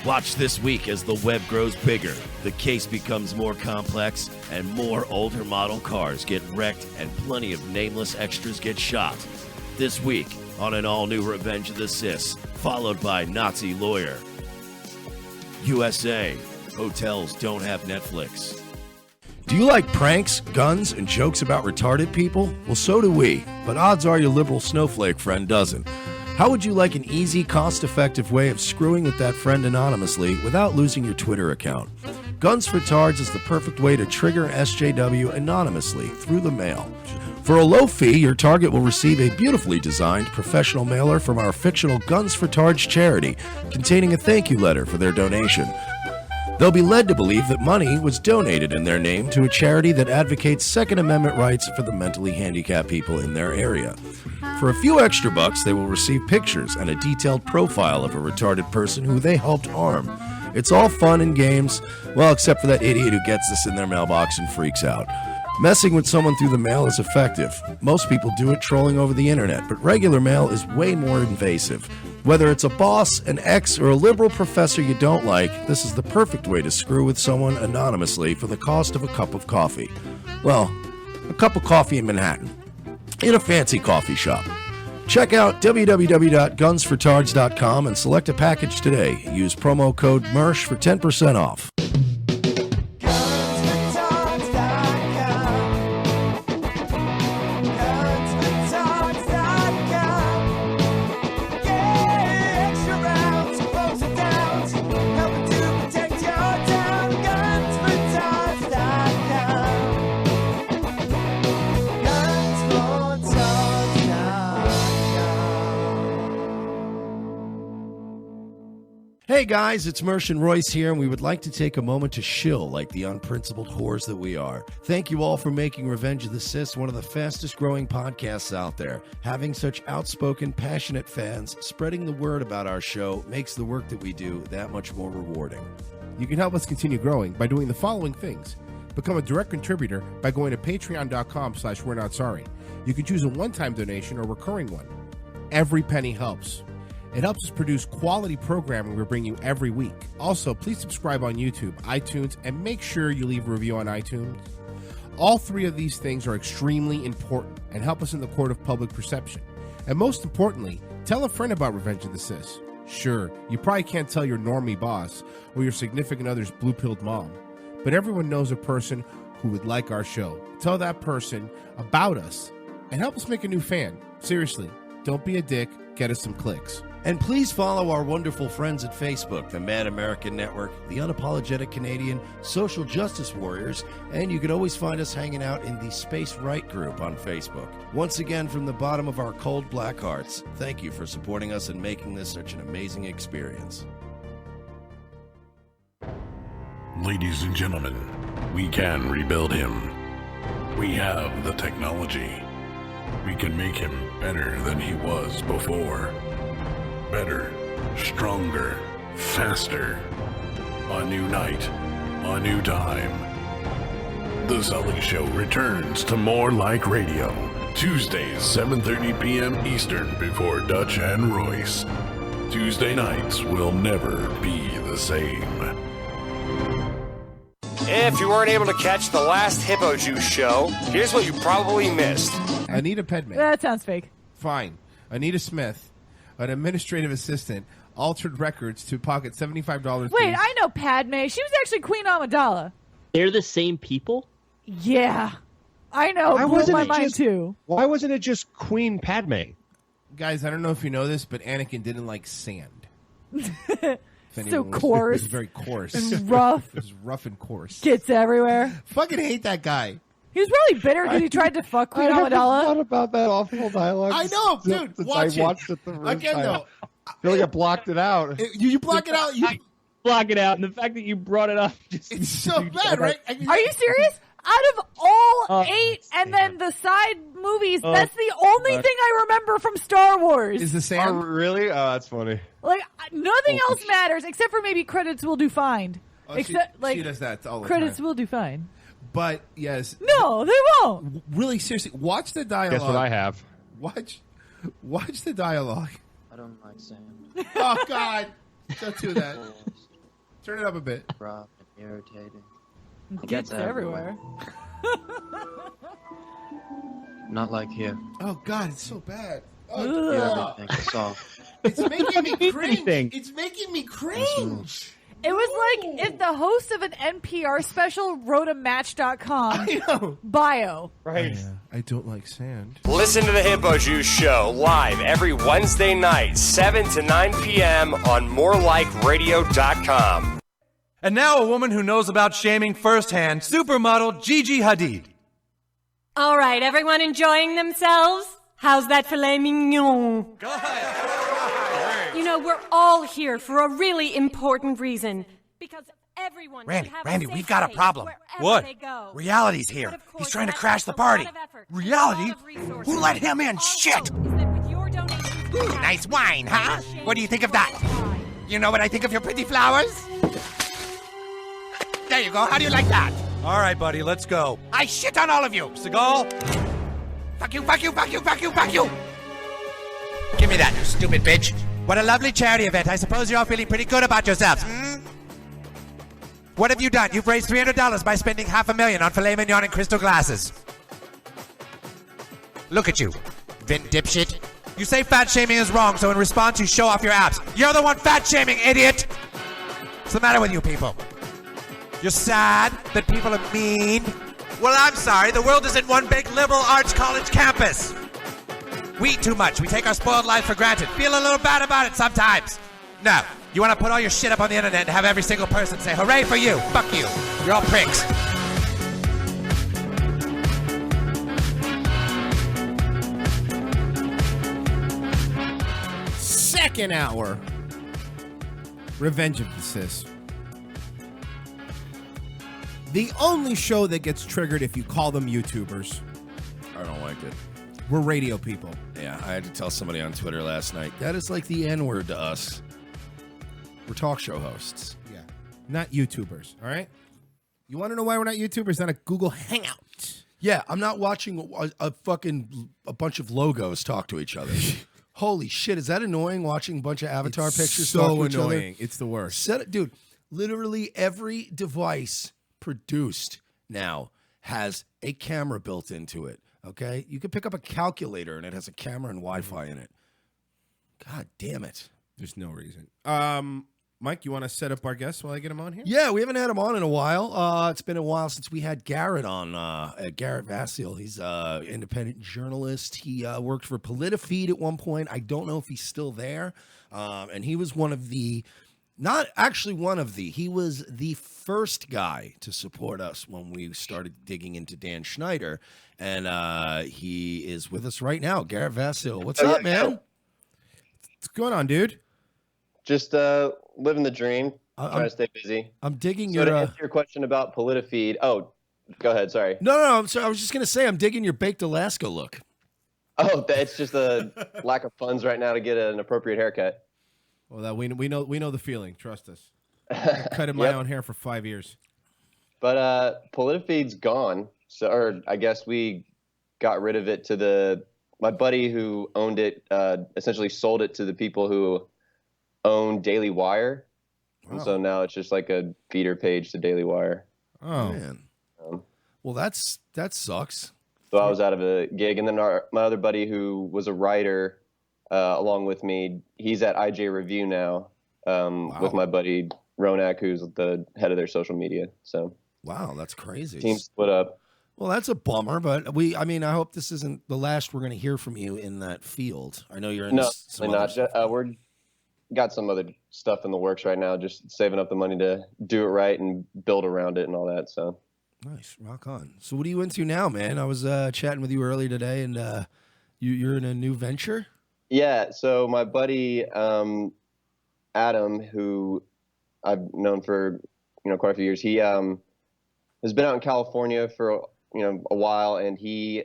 Watch this week as the web grows bigger, the case becomes more complex, and more older model cars get wrecked and plenty of nameless extras get shot. This week on an all-new Revenge of the Sis, followed by Nazi Lawyer. USA, hotels don't have Netflix. Do you like pranks, guns, and jokes about retarded people? Well, so do we, but odds are your liberal snowflake friend doesn't. How would you like an easy, cost-effective way of screwing with that friend anonymously without losing your Twitter account? Guns for Tards is the perfect way to trigger SJW anonymously through the mail. For a low fee, your target will receive a beautifully designed professional mailer from our fictional Guns for Tards charity, containing a thank you letter for their donation. They'll be led to believe that money was donated in their name to a charity that advocates Second Amendment rights for the mentally handicapped people in their area. For a few extra bucks, they will receive pictures and a detailed profile of a retarded person who they helped harm. It's all fun and games, well, except for that idiot who gets this in their mailbox and freaks out. Messing with someone through the mail is effective. Most people do it trolling over the internet, but regular mail is way more invasive. Whether it's a boss, an ex, or a liberal professor you don't like, this is the perfect way to screw with someone anonymously for the cost of a cup of coffee. Well, a cup of coffee in Manhattan, in a fancy coffee shop. Check out www.gunsfortards.com and select a package today. Use promo code MERSH for 10% off. Hey guys, it's Mersh and Royce here, and we would like to take a moment to shill like the unprincipled whores that we are. Thank you all for making Revenge of the Sis one of the fastest growing podcasts out there. Having such outspoken, passionate fans spreading the word about our show makes the work that we do that much more rewarding. You can help us continue growing by doing the following things. Become a direct contributor by going to patreon.com/we're not sorry. You can choose a one-time donation or recurring one. Every penny helps. It helps us produce quality programming we bring you every week. Also, please subscribe on YouTube, iTunes, and make sure you leave a review on iTunes. All three of these things are extremely important and help us in the court of public perception. And most importantly, tell a friend about Revenge of the Sis. Sure, you probably can't tell your normie boss or your significant other's blue-pilled mom, but everyone knows a person who would like our show. Tell that person about us and help us make a new fan. Seriously, don't be a dick, get us some clicks. And please follow our wonderful friends at Facebook, the Mad American Network, the Unapologetic Canadian, Social Justice Warriors, and you can always find us hanging out in the Space Right group on Facebook. Once again, from the bottom of our cold black hearts, thank you for supporting us and making this such an amazing experience. Ladies and gentlemen, we can rebuild him. We have the technology. We can make him better than he was before. Better, stronger, faster. A new night, a new time. The Sully Show returns to More Like Radio, Tuesdays, 7:30 p.m. Eastern before Dutch and Royce. Tuesday nights will never be the same. If you weren't able to catch the last Hippo Juice show, here's what you probably missed. Anita Pedman. That sounds fake. Fine. Anita Smith, an administrative assistant, altered records to pocket $75. Wait, I know Padme. She was actually Queen Amidala. They're the same people? Yeah. I know. Why Blew wasn't my it mind just- too. Why wasn't it just Queen Padme? Guys, I don't know if you know this, but Anakin didn't like sand. So coarse. It was very coarse. And rough. It was rough and coarse. Gets everywhere. Fucking hate that guy. He was probably bitter because he tried to fuck Queen I haven't Amidala. thought about that awful dialogue. I know, dude. Since Watch I watched it the first Again, time. though. I feel like I blocked it out. You block it out. I block it out, and the fact that you brought it up just It's so bad, right? Are you serious? Out of all 8 and then the side movies, that's the only thing I remember from Star Wars. Is the Oh, sand? really? Oh, that's funny. Like, nothing else matters except for maybe credits will do fine. Except, she does that all the credits time. will do fine. But, yes. No, they won't. Really, seriously, watch the dialogue. Guess what I have? Watch the dialogue. I don't like sand. Oh, God. Don't do that. Turn it up a bit. Rough and irritating. It gets everywhere. Not like here. Oh, God, it's so bad. Oh, Here God. everything is soft. It's making me cringe. anything. It's making me cringe. It was like if the host of an NPR special wrote a Match.com I know. bio. Right. I don't like sand. Listen to the Hippo Juice show live every Wednesday night, 7 to 9 p.m. on morelikeradio.com. And now a woman who knows about shaming firsthand, supermodel Gigi Hadid. All right, everyone enjoying themselves? How's that filet mignon? Go ahead. You know, we're all here for a really important reason. Because everyone Randy, should have Randy, a safe we've got a space problem. wherever What? they go. Reality's here. But of course, He's trying to that crash the takes a lot party. of effort, Reality? a lot of resources. Who let him in? All Shit! hope is that with your donations, we have Nice wine, huh? change What do you think of for that? the tide. You know what I think of your pretty flowers? There you go. How do you like that? All right, buddy, let's go. I shit on all of you. Seagal? Fuck you, fuck you, fuck you, fuck you, fuck you. Give me that, you stupid bitch. What a lovely charity event. I suppose you're all feeling pretty good about yourselves, hmm? What have you done? You've raised $300 by spending $500,000 on filet mignon and crystal glasses. Look at you, Vin dipshit. You say fat shaming is wrong, so in response you show off your abs. You're the one fat shaming, idiot! What's the matter with you people? You're sad that people are mean? Well, I'm sorry, the world isn't one big liberal arts college campus. We eat too much, we take our spoiled life for granted. Feel a little bad about it sometimes. No, you want to put all your shit up on the internet and have every single person say, hooray for you, fuck you. You're all pricks. Second hour. Revenge of the Sis. The only show that gets triggered if you call them YouTubers. I don't like it. We're radio people. Yeah, I had to tell somebody on Twitter last night. That is like the N-word to us. We're talk show hosts. Yeah. Not YouTubers, all right? You want to know why we're not YouTubers? Not a Google Hangout. Yeah, I'm not watching a bunch of logos talk to each other. Holy shit, is that annoying watching a bunch of avatar pictures talk to each other? So annoying. It's the worst. Dude, literally every device produced now has a camera built into it, okay? You can pick up a calculator and it has a camera and Wi-Fi in it. God damn it. There's no reason. Mike, you want to set up our guests while I get him on here? Yeah, we haven't had him on in a while. It's been a while since we had Garrett on. Garrett Vassil. He's an independent journalist. He worked for PolitiFeed at one point. I don't know if he's still there. And he was one of the, not actually one of the, he was the first guy to support us when we started digging into Dan Schneider. And he is with us right now. Garrett Vassil. What's up, man? What's going on, dude? Just living the dream, trying to stay busy. I'm digging so your... to answer your question about PolitiFeed. Oh, go ahead. Sorry. No, I'm sorry. I was just going to say, I'm digging your baked Alaska look. Oh, it's just a lack of funds right now to get an appropriate haircut. Well, that we know the feeling. Trust us. I cut my own hair for 5 years. But PolitiFeed's gone. So, or I guess we got rid of it to my buddy who owned it. Essentially sold it to the people who own Daily Wire. And so now it's just like a feeder page to Daily Wire. Oh, man. Well, that sucks. So I was out of a gig. And then my other buddy who was a writer along with me, he's at IJ Review now with my buddy Ronak, who's the head of their social media. So wow, that's crazy. Team split up. Well, that's a bummer, but I hope this isn't the last we're going to hear from you in that field. I know you're in some other we're got some other stuff in the works right now, just saving up the money to do it right and build around it and all that. So nice, rock on. So what are you into now, man? I was chatting with you earlier today, and you're in a new venture. Yeah, so my buddy Adam, who I've known for quite a few years, he has been out in California for a while, and he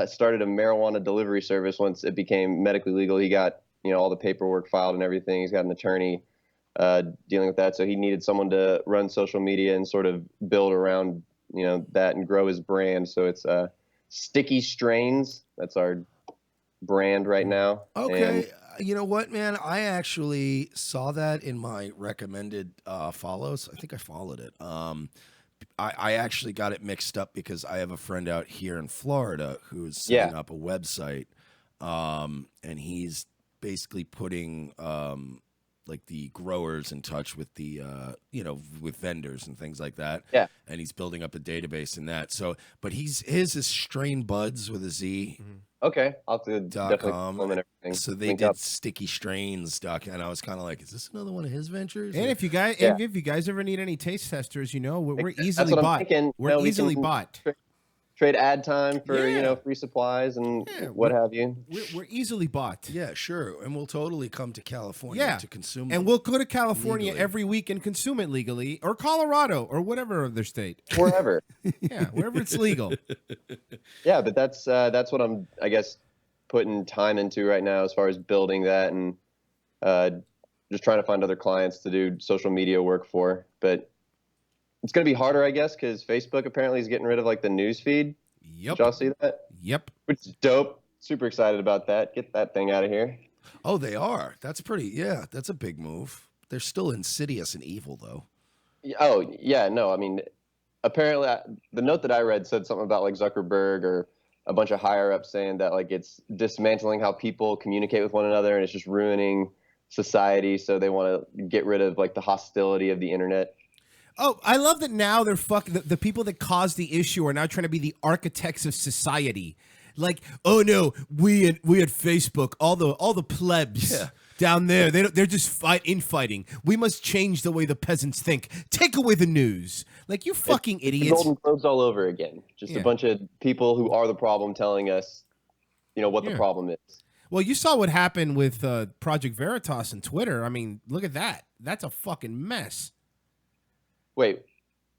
started a marijuana delivery service once it became medically legal. He got all the paperwork filed and everything. He's got an attorney dealing with that. So he needed someone to run social media and sort of build around, that and grow his brand. So it's Sticky Strains. That's our brand right now. Okay. And you know what, man? I actually saw that in my recommended follows. I think I followed it. I actually got it mixed up because I have a friend out here in Florida who's setting up a website, and he's basically putting like the growers in touch with the with vendors and things like that. Yeah. And he's building up a database in that. So, but his is Strain Buds with a Z. Mm-hmm. Okay, I'll have to definitely .com. film and everything. So they Link did up. Sticky Strains and I was kind of like, is this another one of his ventures? And if you guys ever need any taste testers, we're That's easily what I'm bought. thinking. We're We easily can bought. Trade ad time for free supplies and what have you. We're easily bought. Yeah, sure. And we'll totally come to California to consume And them we'll go to California legally. every week and consume it legally, or Colorado, or whatever other state. Wherever. Yeah, wherever it's legal. Yeah, but that's what I'm, I guess, putting time into right now as far as building that and just trying to find other clients to do social media work for. But it's gonna be harder, I guess, because Facebook apparently is getting rid of like the news feed. Yep. Did y'all see that? Yep. Which is dope. Super excited about that. Get that thing out of here. Oh, they are. That's pretty. Yeah, that's a big move. They're still insidious and evil, though. Oh yeah, no. I mean, apparently the note that I read said something about like Zuckerberg or a bunch of higher ups saying that like it's dismantling how people communicate with one another and it's just ruining society. So they want to get rid of like the hostility of the internet. Oh, I love that now they're the people that caused the issue are now trying to be the architects of society. Like, oh no, we at Facebook, all the plebs down there, they're just infighting. We must change the way the peasants think. Take away the news. Like, you fucking It's idiots. the Golden Globes all over again. Just Yeah. a bunch of people who are the problem telling us, what the problem is. Well, you saw what happened with Project Veritas and Twitter. I mean, look at that. That's a fucking mess. Wait,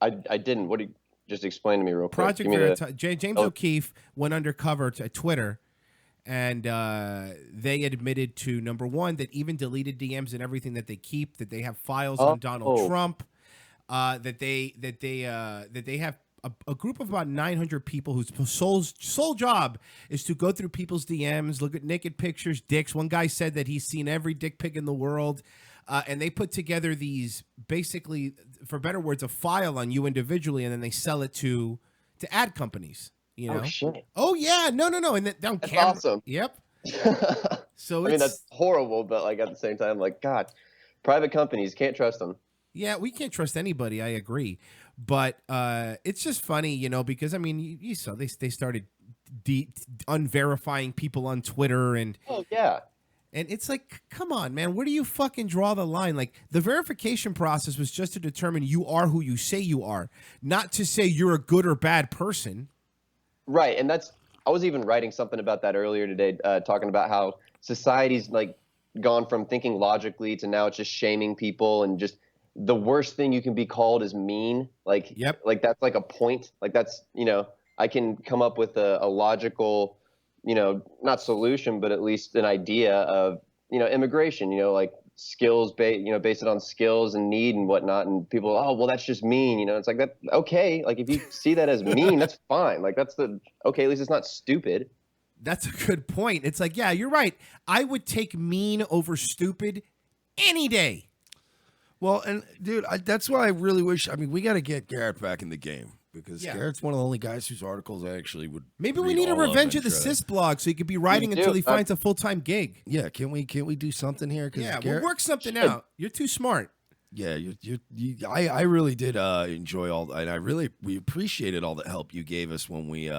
I didn't. What do you just explain to me real quick? Project Give me Veritas. the- James O'Keefe went undercover to Twitter, and they admitted to, number one, that even deleted DMs and everything that they keep, that they have files on Donald Trump, that they have a group of about 900 people whose sole job is to go through people's DMs, look at naked pictures, dicks. One guy said that he's seen every dick pic in the world. And they put together these, basically, for better words, a file on you individually, and then they sell it to ad companies. You know? Oh shit! Oh yeah, no, and that down That's camera. awesome. Yep. So I mean, that's horrible, but like at the same time, like God, private companies can't trust them. Yeah, we can't trust anybody. I agree, but it's just funny, because I mean, you saw they started unverifying people on Twitter, and yeah. And it's like, come on, man, where do you fucking draw the line? Like, the verification process was just to determine you are who you say you are, not to say you're a good or bad person. Right, and I was even writing something about that earlier today, talking about how society's like gone from thinking logically to now it's just shaming people, and just the worst thing you can be called is mean. Like, like that's like a point. Like that's, I can come up with a logical, not solution, but at least an idea of, immigration, like skills, based it on skills and need and whatnot. And people, oh, well, that's just mean. It's like that. Okay. Like if you see that as mean, that's fine. Like okay. At least it's not stupid. That's a good point. It's like, yeah, you're right. I would take mean over stupid any day. Well, and dude, that's why I really wish. I mean, we got to get Garrett back in the game. Because Yeah. Garrett's one of the only guys whose articles I actually would. Maybe we read need a all of Revenge of and the try to- Cis blog so he could be writing until he finds a full-time gig. Yeah, can we do something here? 'Cause Yeah, Garrett, we'll work something out. You're too smart. Yeah, I really did enjoy all, and we appreciated all the help you gave us when we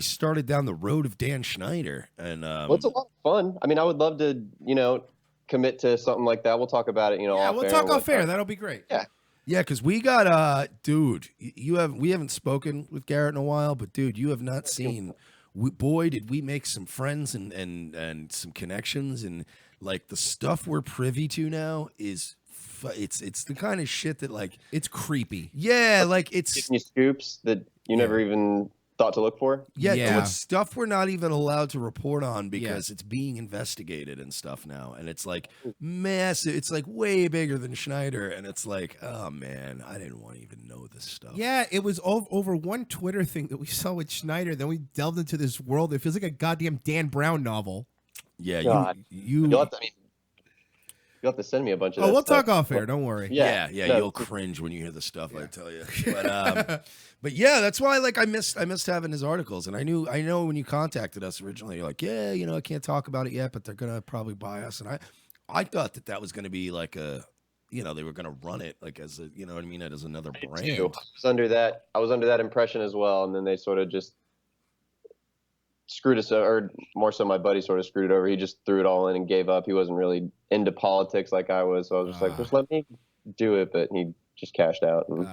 started down the road of Dan Schneider. And Well, it's a lot of fun. I mean, I would love to, commit to something like that. We'll talk about it, Yeah, off we'll air talk and off air. whatnot. That'll be great. Yeah. Yeah, because we got dude, we haven't spoken with Garrett in a while, but dude, you have not seen. Boy, did we make some friends and some connections, and like the stuff we're privy to now is. It's the kind of shit that like it's creepy. Yeah, like it's Giving you scoops that you never even thought to look for. Yeah, it's stuff we're not even allowed to report on because it's being investigated and stuff now. And it's like massive. It's like way bigger than Schneider. And it's like, oh man, I didn't want to even know this stuff. Yeah, it was over one Twitter thing that we saw with Schneider. Then we delved into this world. It feels like a goddamn Dan Brown novel. Yeah, God. You'll have to send me a bunch of that we'll stuff. talk off air. Don't worry. Yeah, no. you'll cringe when you hear the stuff I tell you. But yeah, that's why like I missed having his articles, and I know when you contacted us originally, you're like, yeah, I can't talk about it yet, but they're gonna probably buy us, and I thought that was gonna be like a, they were gonna run it like as a, what I mean, as another brand. I was under that impression as well, and then they sort of just screwed us, or more so my buddy sort of screwed it over. He just threw it all in and gave up. He wasn't really into politics like I was, so I was just like, just let me do it, but he just cashed out. And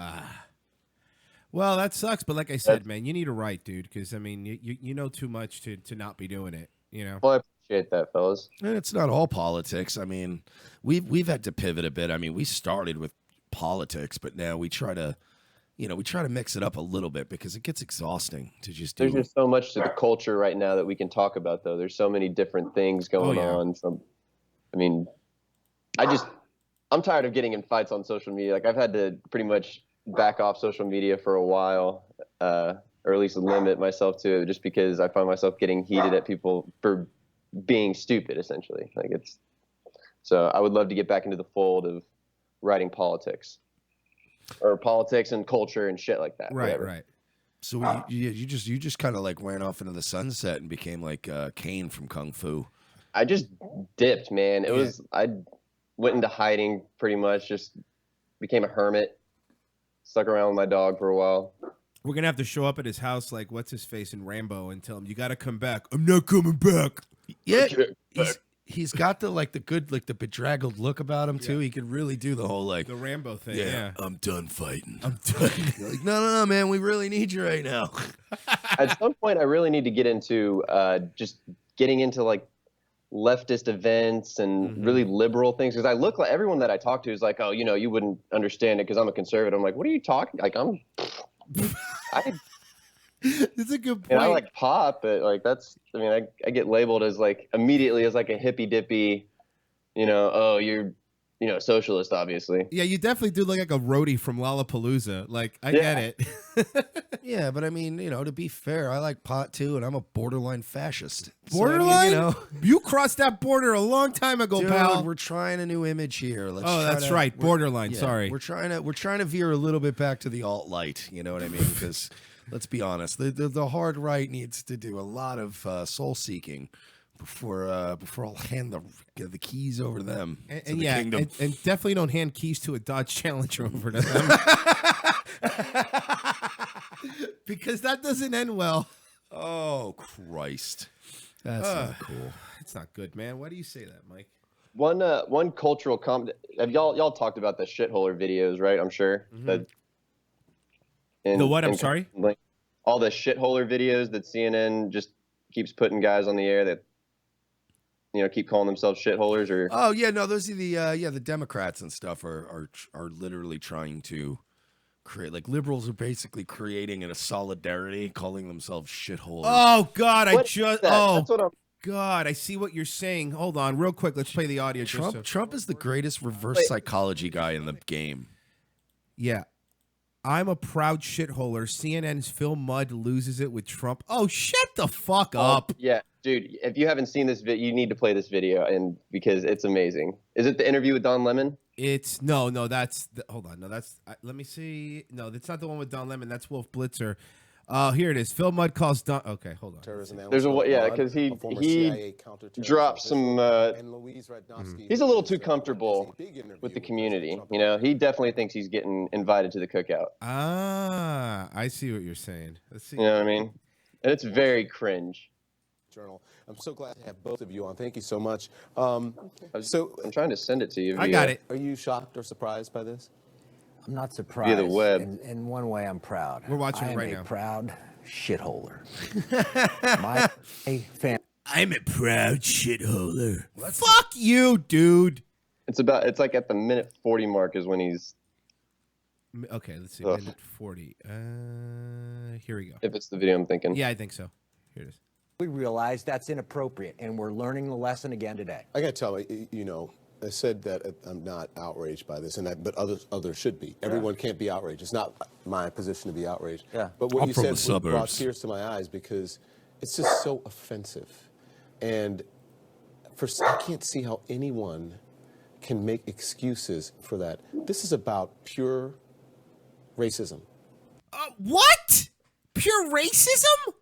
Well, that sucks, but like I said, man, you need to write, dude, because I mean, you know too much to not be doing it. Well, I appreciate that, fellas. And it's not all politics. I mean, we've had to pivot a bit. I mean, we started with politics, but now we try to mix it up a little bit because it gets exhausting to just do. There's just so much to the culture right now that we can talk about, though. There's so many different things going on. I mean, I'm tired of getting in fights on social media. Like I've had to pretty much back off social media for a while, or at least limit myself to it, just because I find myself getting heated at people for being stupid, essentially. Like so I would love to get back into the fold of writing politics and culture and shit like that. Right, whatever. right. So you just kind of like ran off into the sunset and became like Kane from Kung Fu. I just dipped, man. I went into hiding pretty much, just became a hermit, stuck around with my dog for a while. We're gonna have to show up at his house like what's his face in Rambo and tell him you gotta come back. I'm not coming back. Yeah, he's got the good the bedraggled look about him too. He could really do the whole like the Rambo thing. Yeah, Yeah. I'm done fighting. I'm done. You're like, no, man, we really need you right now. At some point, I really need to get into just getting into like leftist events and really liberal things, because I look like everyone that I talk to is like, oh, you wouldn't understand it because I'm a conservative. I'm like, what are you talking? Like It's a good point. And I like pop, but like I get labeled as like immediately as like a hippy dippy, oh, you're socialist, obviously. Yeah, you definitely do look like a roadie from Lollapalooza. Like, I get it. Yeah, but I mean, to be fair, I like pot too, and I'm a borderline fascist. Borderline? So, I mean, you crossed that border a long time ago, dude, pal. we're trying a new image here. That's right, borderline. Sorry, we're trying to veer a little bit back to the alt light. You know what I mean? Because let's be honest, the hard right needs to do a lot of soul seeking before I'll hand the keys over to them. And yeah, and definitely don't hand keys to a Dodge Challenger over to them. Because that doesn't end well. Oh, Christ. That's not cool. It's not good, man. Why do you say that, Mike? One cultural have y'all talked about the shitholer videos, right? I'm sure. The what? I'm sorry? Like all the shitholer videos that CNN just keeps putting guys on the air that keep calling themselves shitholers, or oh yeah, no, those are the Democrats and stuff are literally trying to create, like, liberals are basically creating a solidarity, calling themselves shitholers. Oh God, That's what God, I see what you're saying. Hold on, real quick. Let's play the audio. Trump is the greatest reverse psychology guy in the game. Yeah. I'm a proud shitholer. CNN's Phil Mudd loses it with Trump. Oh, shut the fuck up. Yeah, dude. If you haven't seen this video, you need to play this video, and because it's amazing. Is it the interview with Don Lemon? It's that's hold on. No, that's let me see. No, that's not the one with Don Lemon. That's Wolf Blitzer. Here it is. Phil Mudd calls Don. Okay, hold on. There's because he dropped some. He's a little too comfortable with the community. He definitely thinks he's getting invited to the cookout. Ah, I see what you're saying. Let's see. You know what I mean? And it's very cringe. Journal. I'm so glad to have both of you on. Thank you so much. I'm trying to send it to you. I got it. Are you shocked or surprised by this? I'm not surprised. Via the web. In one way, I'm proud. We're watching it right now. I'm a proud shitholer. My fan. I'm a proud shitholer. Fuck you, dude. It's like at the minute 40 mark is when he's. Okay, let's see. Minute 40. Here we go. If it's the video I'm thinking. Yeah, I think so. Here it is. We realize that's inappropriate, and we're learning the lesson again today. I got to tell you, I said that I'm not outraged by this, but others should be. Everyone can't be outraged. It's not my position to be outraged. Yeah. But what I'm you from said the brought suburbs. tears to my eyes because it's just so offensive, and I can't see how anyone can make excuses for that. This is about pure racism. What? Pure racism?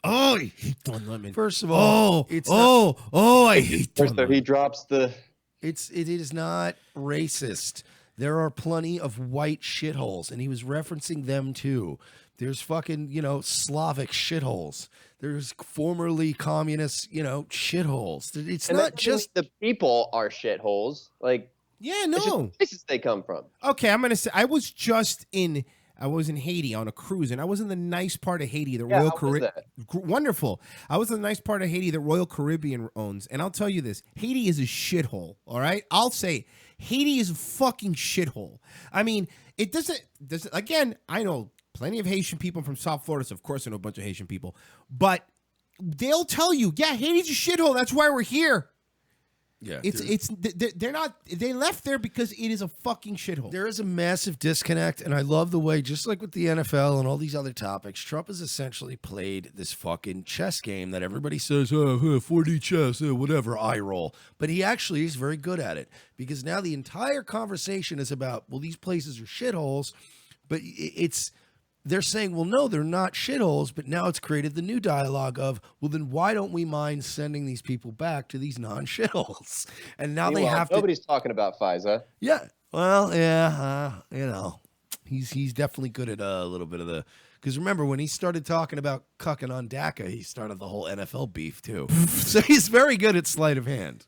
Oh, I hate Don Lemon. First of all, I hate Don Lemon. He drops the. It is not racist. There are plenty of white shitholes, and he was referencing them too. There's fucking, Slavic shitholes. There's formerly communist, shitholes. It's And not just the people are shitholes. Like, yeah, it's just no. the places they come from. Okay, I'm gonna say I was in Haiti on a cruise, and I was in the nice part of Haiti, the Royal Caribbean. Wonderful. I was in the nice part of Haiti that Royal Caribbean owns, and I'll tell you this: Haiti is a shithole. All right, I'll say Haiti is a fucking shithole. I mean, it doesn't. Again, I know plenty of Haitian people from South Florida, so of course I know a bunch of Haitian people, but they'll tell you, yeah, Haiti's a shithole. That's why we're here. Yeah, they're not. They left there because it is a fucking shithole. There is a massive disconnect, and I love the way, just like with the NFL and all these other topics, Trump has essentially played this fucking chess game that everybody says, 4D chess, whatever, eye roll. But he actually is very good at it, because now the entire conversation is about, well, these places are shitholes, but they're saying, well, no, they're not shitholes, but now it's created the new dialogue of, well, then why don't we mind sending these people back to these non-shitholes? And now they have to... Nobody's talking about FISA. Yeah. Well, yeah, he's definitely good at a little bit of the... Because remember, when he started talking about cucking on DACA, he started the whole NFL beef, too. So he's very good at sleight of hand.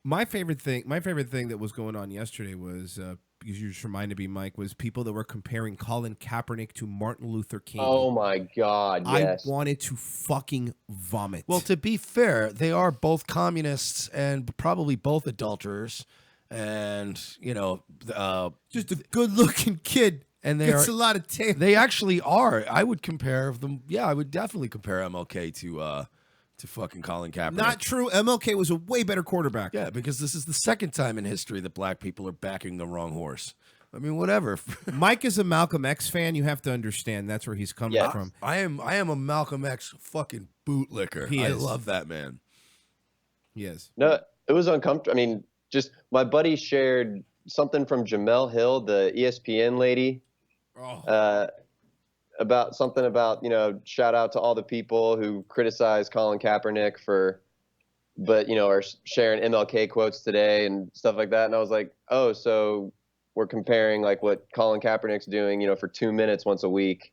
My favorite thing that was going on yesterday was... because you just reminded me, Mike, was people that were comparing Colin Kaepernick to Martin Luther King. Oh, my God, yes. I wanted to fucking vomit. Well, to be fair, they are both communists and probably both adulterers. And, just a good-looking kid. And gets a lot of tail. They actually are. I would compare them. Yeah, I would definitely compare MLK to fucking Colin Kaepernick. Not true. MLK was a way better quarterback. Yeah, because this is the second time in history that black people are backing the wrong horse. I mean, whatever. Mike is a Malcolm X fan. You have to understand that's where he's coming from. I am a Malcolm X fucking bootlicker. I love that man. He is. No, it was uncomfortable. I mean, just my buddy shared something from Jamel Hill, the ESPN lady. About something about, shout out to all the people who criticize Colin Kaepernick are sharing MLK quotes today and stuff like that. And I was like, oh, so we're comparing like what Colin Kaepernick's doing, for 2 minutes once a week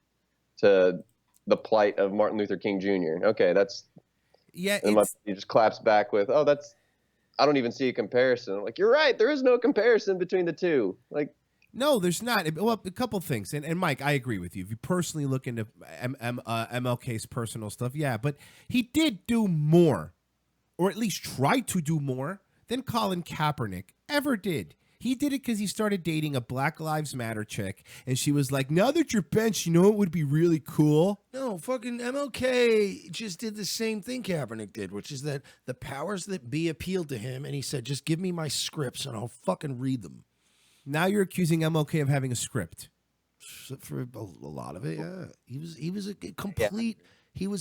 to the plight of Martin Luther King Jr. Okay, that's... Yeah, and he just claps back with, I don't even see a comparison. I'm like, you're right. There is no comparison between the two. Like, no, there's not. Well, a couple things. And Mike, I agree with you. If you personally look into MLK's personal stuff, yeah. But he did do more, or at least try to do more, than Colin Kaepernick ever did. He did it because he started dating a Black Lives Matter chick, and she was like, now that you're benched, you know what would be really cool? No, fucking MLK just did the same thing Kaepernick did, which is that the powers that be appealed to him, and he said, just give me my scripts, and I'll fucking read them. Now you're accusing MLK of having a script. For a lot of it, yeah. He was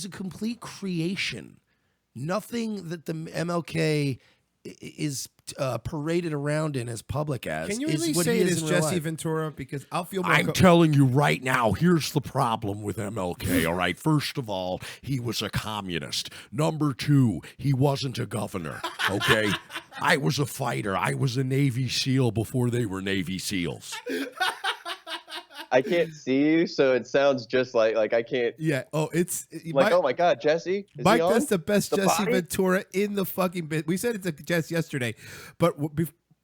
a complete creation. Nothing that the MLK is paraded around in as public as. Can you really say it is Jesse Ventura? Because I'll feel more... I'm telling you right now, here's the problem with MLK, all right? First of all, he was a communist. Number two, he wasn't a governor, okay? I was a fighter. I was a Navy SEAL before they were Navy SEALs. I can't see you, so it sounds just like I can't. Yeah. Oh, it's like, oh my God, Jesse. Is Mike he on? does the best Jesse body? Ventura in the fucking bit. We said it to Jess yesterday, but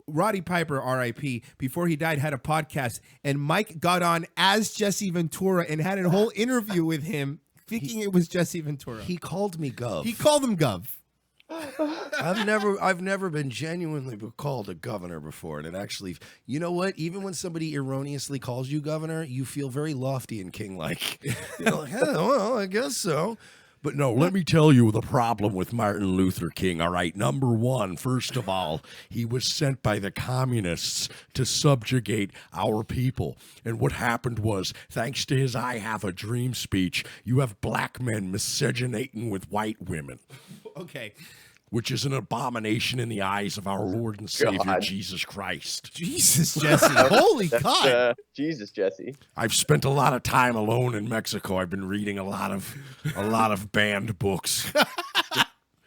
Roddy Piper, R.I.P., before he died, had a podcast, and Mike got on as Jesse Ventura and had a whole interview with him, thinking it was Jesse Ventura. He called me Gov. He called him Gov. I've never been genuinely called a governor before, and it actually, you know what? Even when somebody erroneously calls you governor, you feel very lofty and king-like. You're like, oh, well, I guess so. But no, let me tell you the problem with Martin Luther King, all right? Number one, first of all, he was sent by the communists to subjugate our people. And what happened was, thanks to his I Have a Dream speech, you have black men miscegenating with white women. Okay. Which is an abomination in the eyes of our Lord and Savior, Jesus Christ. Jesus, Jesse. Holy God. Jesus, Jesse. I've spent a lot of time alone in Mexico. I've been reading a lot of banned books.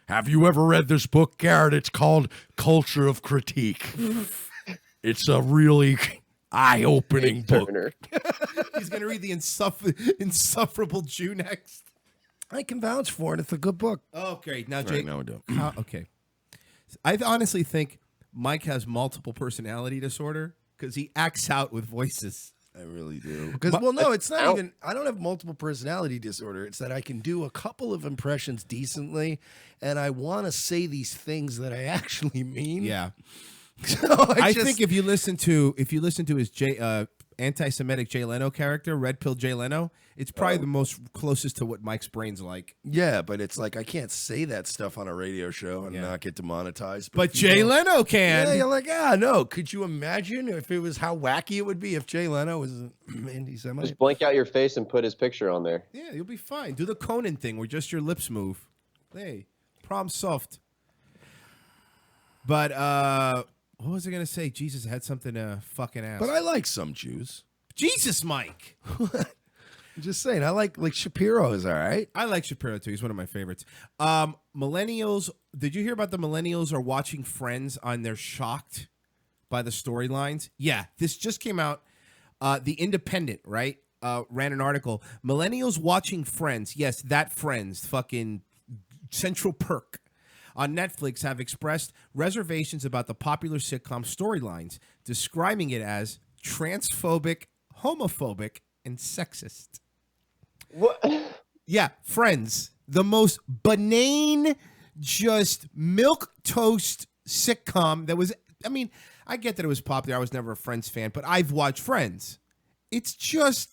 Have you ever read this book, Garrett? It's called Culture of Critique. It's a really eye-opening book. He's going to read the Insufferable Jew next. I can vouch for it. It's a good book. Oh, great. Now, All Jake. right, now we do. Okay. I honestly think Mike has multiple personality disorder because he acts out with voices. I really do. Because, well, no, it's not even, I don't have multiple personality disorder. It's that I can do a couple of impressions decently, and I want to say these things that I actually mean. Yeah. So I think if you listen to his anti-Semitic Jay Leno character, Red Pill Jay Leno. It's probably the most closest to what Mike's brain's like. Yeah, but it's like I can't say that stuff on a radio show and not get demonetized. But people- Jay Leno can. Yeah, you're like, no. Could you imagine if it was how wacky it would be if Jay Leno was anti-Semite? Just blank out your face and put his picture on there. Yeah, you'll be fine. Do the Conan thing where just your lips move. Hey, problem solved. But what was I gonna say? Jesus, I had something to fucking ask. But I like some Jews. Jesus, Mike. I'm just saying, I like Shapiro is all right. I like Shapiro too. He's one of my favorites. Millennials. Did you hear about the millennials are watching Friends and they're shocked by the storylines? Yeah, this just came out. The Independent, right? Ran an article. Millennials watching Friends. Yes, that Friends. Fucking Central Perk. On Netflix have expressed reservations about the popular sitcom storylines, describing it as transphobic, homophobic, and sexist. What? Yeah, Friends. The most benign, just milquetoast sitcom that was, I mean, I get that it was popular. I was never a Friends fan, but I've watched Friends. It's just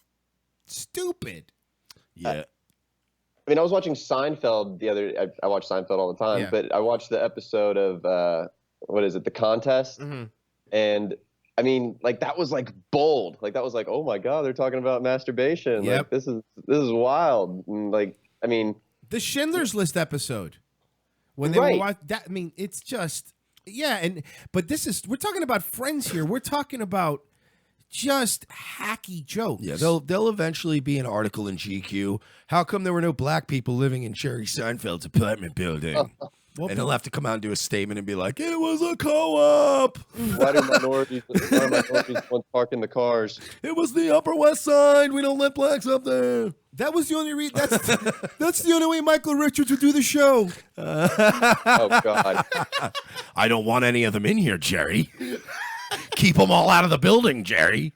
stupid. Yeah. I mean, I was watching Seinfeld the other. I watch Seinfeld all the time, but I watched the episode of what is it, The Contest, and I mean, like that was like bold, like that was like, oh my god, they're talking about masturbation. Yep. Like this is wild. And like, I mean, the Schindler's List episode when they were watching that. I mean, it's just but we're talking about Friends here. We're talking about just hacky jokes. Yeah, they'll eventually be an article in GQ. How come there were no black people living in Jerry Seinfeld's apartment building? And he'll have to come out and do a statement and be like, it was a co-op. why do minorities want to park in the cars? It was the Upper West Side. We don't let blacks up there. That was the only reason. That's the only way Michael Richards would do the show. Oh God! I don't want any of them in here, Jerry. Keep them all out of the building, Jerry.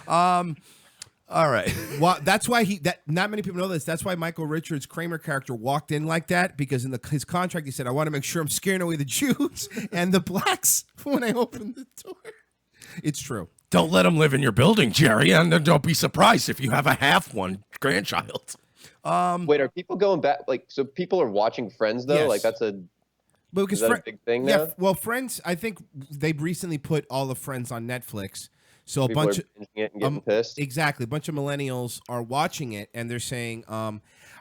All right. Well, that's why not many people know this. That's why Michael Richards' Kramer character walked in like that, because in his contract he said, I want to make sure I'm scaring away the Jews and the blacks when I open the door. It's true. Don't let them live in your building, Jerry, and then don't be surprised if you have a half one grandchild. Wait, are people going back? Like, so people are watching Friends though? Yes. Like that's a because is that a big thing now? Yeah, well, Friends, I think they've recently put all the Friends on Netflix. So a People bunch are of binging it and getting pissed. Exactly. A bunch of millennials are watching it, and they're saying,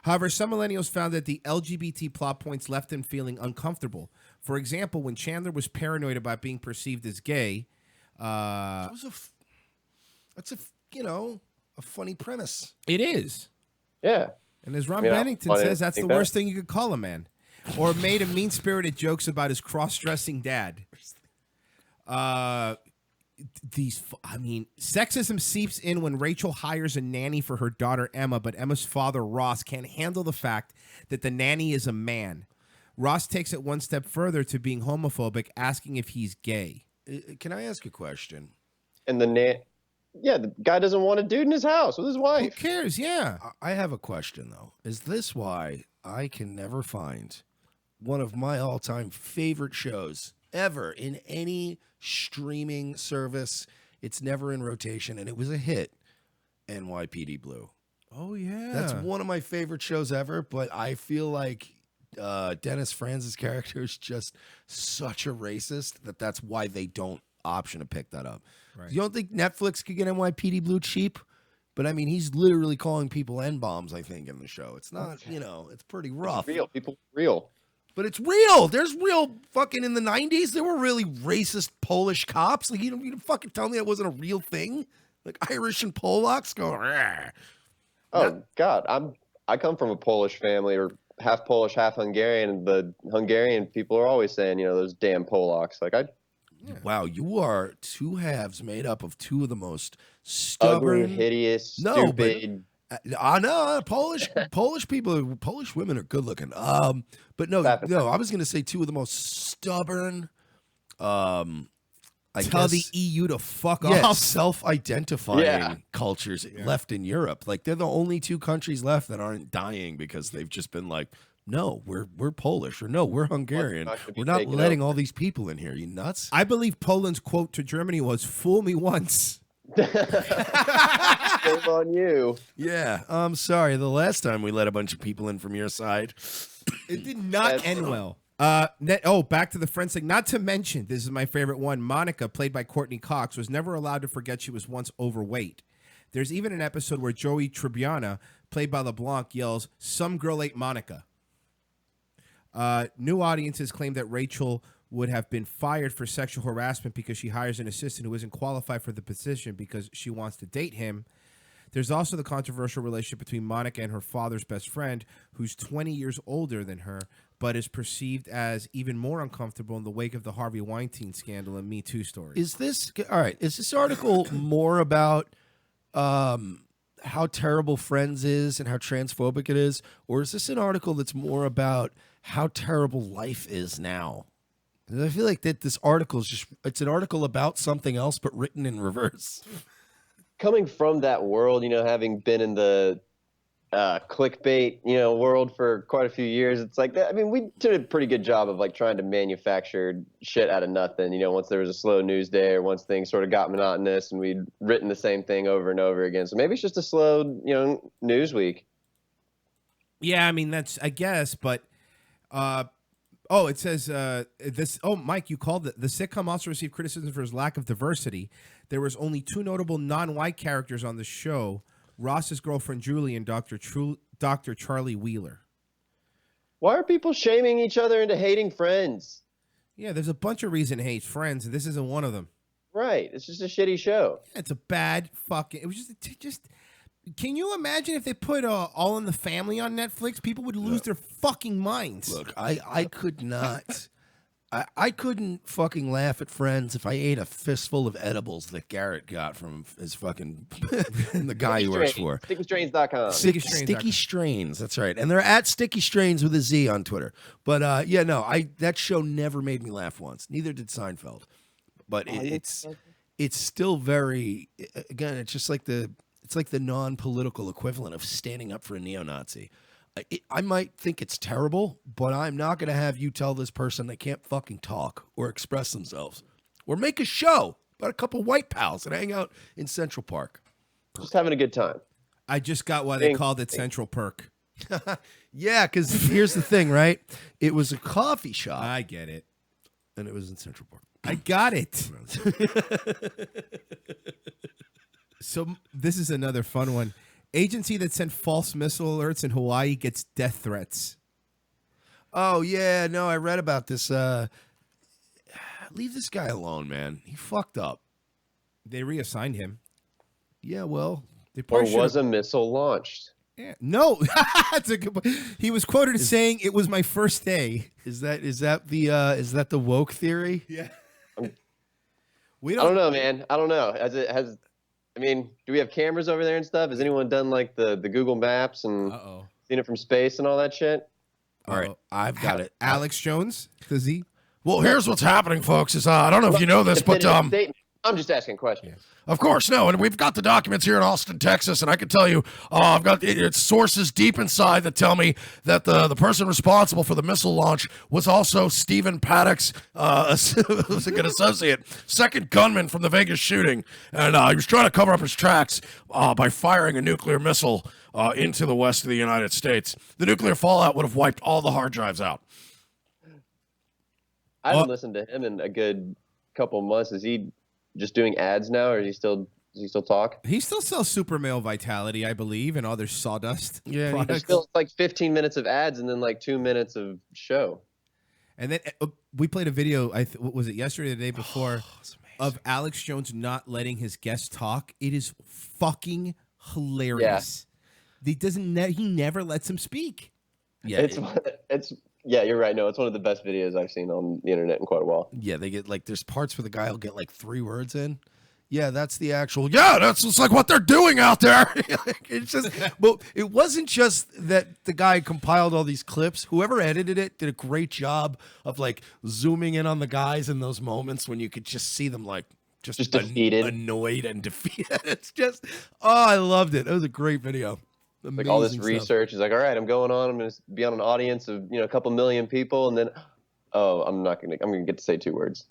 however, some millennials found that the LGBT plot points left them feeling uncomfortable. For example, when Chandler was paranoid about being perceived as gay, that's a funny premise. It is. Yeah. And as Ron Yeah, Bennington I says, that's the think that. worst thing you could call a man. Or made a mean-spirited jokes about his cross-dressing dad. Sexism seeps in when Rachel hires a nanny for her daughter Emma, but Emma's father, Ross, can't handle the fact that the nanny is a man. Ross takes it one step further to being homophobic, asking if he's gay. Can I ask a question? And the guy doesn't want a dude in his house with his wife. Who cares? Yeah. I have a question, though. Is this why I can never find one of my all-time favorite shows ever in any streaming service? It's never in rotation, and it was a hit. NYPD Blue. Oh yeah, That's one of my favorite shows ever. But I feel like Dennis Franz's character is just such a racist that's why they don't option to pick that up. Right. You don't think Netflix could get NYPD Blue cheap? But I mean, he's literally calling people N-bombs, I think, in the show. It's not, it's pretty rough. It's real. People real. But it's real. There's real fucking in the 90s. There were really racist Polish cops. Like, you don't fucking tell me that wasn't a real thing. Like Irish and Polacks go. Rah. Oh God, I come from a Polish family, or half Polish, half Hungarian. And the Hungarian people are always saying, those damn Polacks. Like Wow, you are two halves made up of two of the most stubborn, ugly, hideous, stupid. I know Polish people, Polish women are good looking. But no, I was gonna say two of the most stubborn. Tell the EU to fuck off. Self-identifying cultures left in Europe. Like they're the only two countries left that aren't dying because they've just been like, no, we're Polish, or no, we're Hungarian. We're not letting all these people in here. You nuts? I believe Poland's quote to Germany was, "Fool me once, Shame on you. Yeah, I'm sorry. The last time we let a bunch of people in from your side, it did not end well. Back to the friends thing. Not to mention, this is my favorite one. Monica, played by Courtney Cox, was never allowed to forget she was once overweight. There's even an episode where Joey Tribbiani, played by LeBlanc, yells, "Some girl ate Monica." New audiences claim that Rachel would have been fired for sexual harassment because she hires an assistant who isn't qualified for the position because she wants to date him. There's also the controversial relationship between Monica and her father's best friend, who's 20 years older than her, but is perceived as even more uncomfortable in the wake of the Harvey Weinstein scandal and Me Too story. is this all right? Is this article more about how terrible Friends is and how transphobic it is, or is this an article that's more about how terrible life is now? 'Cause I feel like that this article is it's an article about something else, but written in reverse. Coming from that world, having been in the clickbait, world for quite a few years, it's like that. I mean, we did a pretty good job of like trying to manufacture shit out of nothing. Once there was a slow news day or once things sort of got monotonous and we'd written the same thing over and over again. So maybe it's just a slow, news week. Yeah, I mean, I guess, but it says this. Oh, Mike, you called it. The sitcom also received criticism for its lack of diversity. There was only 2 notable non-white characters on the show: Ross's girlfriend Julie and Dr. Charlie Wheeler. Why are people shaming each other into hating Friends? Yeah, there's a bunch of reasons to hate Friends, and this isn't one of them. Right. It's just a shitty show. It's a bad fucking. It was just. Can you imagine if they put All in the Family on Netflix? People would lose their fucking minds. Look, I could not. I couldn't fucking laugh at Friends if I ate a fistful of edibles that Garrett got from his fucking the guy he works for. StickyStrains.com. Sticky Strains, that's right. And they're at Sticky Strains with a Z on Twitter. But that show never made me laugh once. Neither did Seinfeld. But it's still very, again, it's just like the non-political equivalent of standing up for a neo-Nazi. I might think it's terrible, but I'm not going to have you tell this person they can't fucking talk or express themselves or make a show about a couple white pals that hang out in Central Park. Just having a good time. I just got why they called it Central Perk. Yeah, because here's the thing, right? It was a coffee shop. I get it. And it was in Central Park. I got it. So this is another fun one. Agency that sent false missile alerts in Hawaii gets death threats. Oh, yeah. No, I read about this. Leave this guy alone, man. He fucked up. They reassigned him. Yeah, well. Or was a missile launched? Yeah. No. That's a good point. He was quoted as saying, "It was my first day." Is that the woke theory? Yeah. I don't know, man. I don't know. Do we have cameras over there and stuff? Has anyone done like the Google Maps and seen it from space and all that shit? All right, I've got it. Alex Jones, the Z. Well, here's what's happening, folks. Is I don't know if you know this, but I'm just asking questions. Of course, no, and we've got the documents here in Austin, Texas, and I can tell you, I've got it's sources deep inside that tell me that the person responsible for the missile launch was also Stephen Paddock's was a good associate, second gunman from the Vegas shooting, and he was trying to cover up his tracks by firing a nuclear missile into the west of the United States. The nuclear fallout would have wiped all the hard drives out. I haven't listened to him in a good couple months. Is he just doing ads now, or does he still talk? He still sells Super Male Vitality, I believe, and other sawdust. Yeah, there's still like 15 minutes of ads and then like 2 minutes of show. And then we played a video. What was it, yesterday or the day before, of Alex Jones not letting his guests talk. It is fucking hilarious. Yeah. He never lets him speak. Yeah, yeah, you're right. No, it's one of the best videos I've seen on the internet in quite a while. Yeah, they get there's parts where the guy will get like 3 words in. Yeah, that's the actual. Yeah, that's just like what they're doing out there. It's just, but it wasn't just that the guy compiled all these clips. Whoever edited it did a great job of like zooming in on the guys in those moments when you could just see them like just defeated, annoyed, and defeated. It's just, I loved it. It was a great video. Amazing like all this stuff. research is like, all right, I'm going on. I'm going to be on an audience of a couple million people, and then, I'm going to get to say 2 words.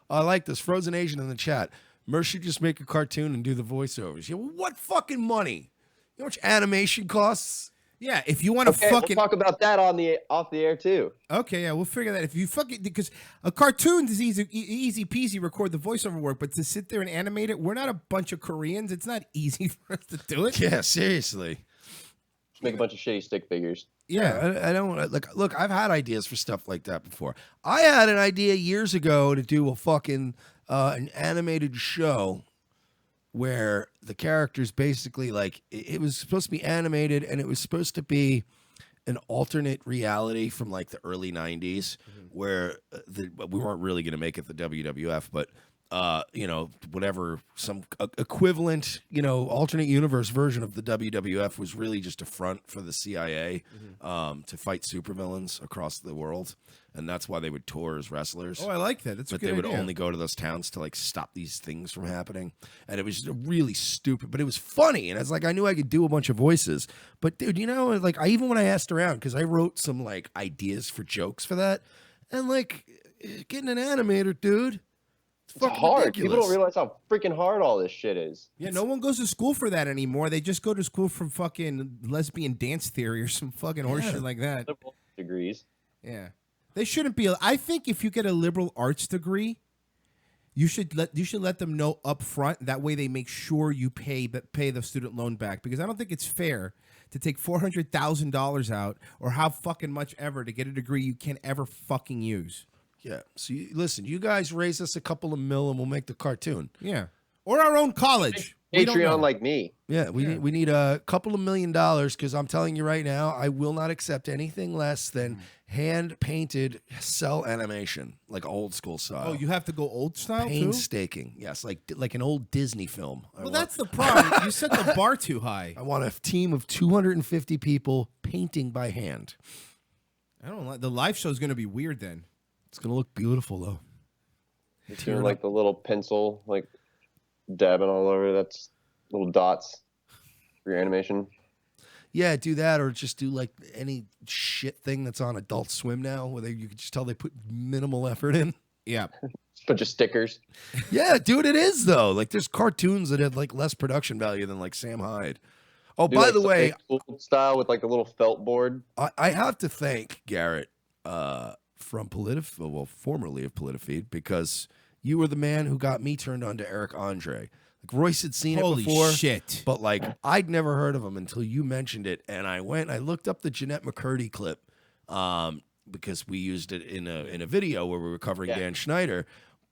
I like this. Frozen Asian in the chat. Mersh should just make a cartoon and do the voiceovers. Yeah, well, what fucking money? You know how much animation costs? Yeah, if you want to Okay, fucking we'll talk about that off the air too. Okay, yeah, we'll figure that. If you fucking because a cartoon is easy peasy, record the voiceover work, but to sit there and animate it, we're not a bunch of Koreans. It's not easy for us to do it. Yeah, seriously. Just make a bunch of shitty stick figures. Yeah, I don't like. Look, I've had ideas for stuff like that before. I had an idea years ago to do a fucking an animated show where the characters basically like it was supposed to be animated and it was supposed to be an alternate reality from like the early 90s where we weren't really going to make it the WWF, but you know, whatever, some equivalent, you know, alternate universe version of the WWF was really just a front for the CIA to fight supervillains across the world. And that's why they would tour as wrestlers. Oh, I like that. That's a but good they would idea. only go to those towns to like stop these things from happening. And it was just really stupid, but it was funny. And it's like I knew I could do a bunch of voices. But dude, you know, like even when I asked around, because I wrote some like ideas for jokes for that, and like getting an animator, dude. It's hard. Ridiculous. People don't realize how freaking hard all this shit is. Yeah, no one goes to school for that anymore. They just go to school for fucking lesbian dance theory or some fucking horseshit like that. Liberal degrees. Yeah, they shouldn't be. I think if you get a liberal arts degree, you should let them know up front. That way, they make sure you pay the student loan back. Because I don't think it's fair to take $400,000 out or how fucking much ever to get a degree you can't ever fucking use. Yeah. So listen, you guys raise us a couple of mil and we'll make the cartoon. Yeah. Or our own college. Patreon like me. Yeah, we need a couple of $1 million because I'm telling you right now, I will not accept anything less than hand painted cell animation, like old school style. Oh, you have to go old style too? Painstaking. Yes, like an old Disney film. Well, that's the problem. You set the bar too high. I want a team of 250 people painting by hand. I don't like the live show is going to be weird then. It's gonna look beautiful though. It's doing like the little pencil, like dabbing all over. That's little dots for your animation. Yeah, do that, or just do like any shit thing that's on Adult Swim now, where you can just tell they put minimal effort in. Yeah, bunch of stickers. Yeah, dude, it is though. Like there's cartoons that have like less production value than like Sam Hyde. Oh, Do, by like, the way, old style with like a little felt board. I have to thank Garrett from formerly of Politifeed, because you were the man who got me turned on to Eric Andre. Like Royce had seen Holy it before, shit. but like I'd never heard of him until you mentioned it, and I looked up the Jeanette McCurdy clip because we used it in a video where we were covering Dan Schneider.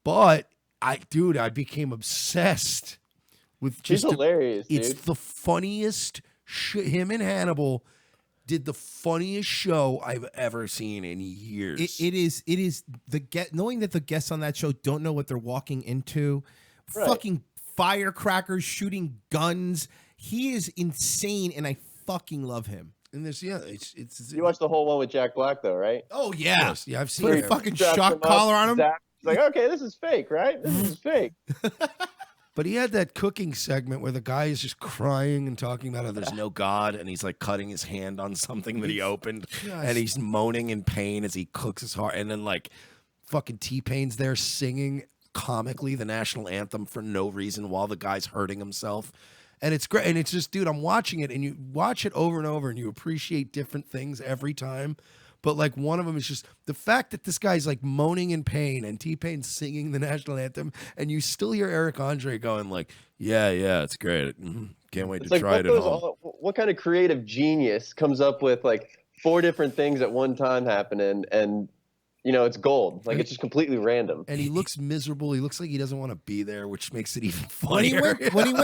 But I became obsessed with just He's hilarious. It's dude. the funniest shit. Him and Hannibal did the funniest show I've ever seen in years. It is knowing that the guests on that show don't know what they're walking into. Right. Fucking firecrackers, shooting guns. He is insane, and I fucking love him. And there's it's You watched the whole one with Jack Black though, right? Oh yeah, yeah, I've seen put it. a fucking Strapped shock him up, collar on him. Zach- It's like, okay, this is fake, right? This is fake. But he had that cooking segment where the guy is just crying and talking about how there's no God, and he's like cutting his hand on something that he opened, and he's moaning in pain as he cooks his heart, and then like fucking T-Pain's there singing comically the national anthem for no reason while the guy's hurting himself. And it's great. And it's just, dude, I'm watching it, and you watch it over and over, and you appreciate different things every time. But like one of them is just the fact that this guy's like moaning in pain and T-Pain singing the national anthem, and you still hear Eric Andre going like, yeah, it's great. Can't wait It's to like, try it at home. what kind of creative genius comes up with like 4 different things at one time happening, and you know it's gold. Like it's just completely random. And he looks miserable. He looks like he doesn't want to be there, which makes it even When he funnier.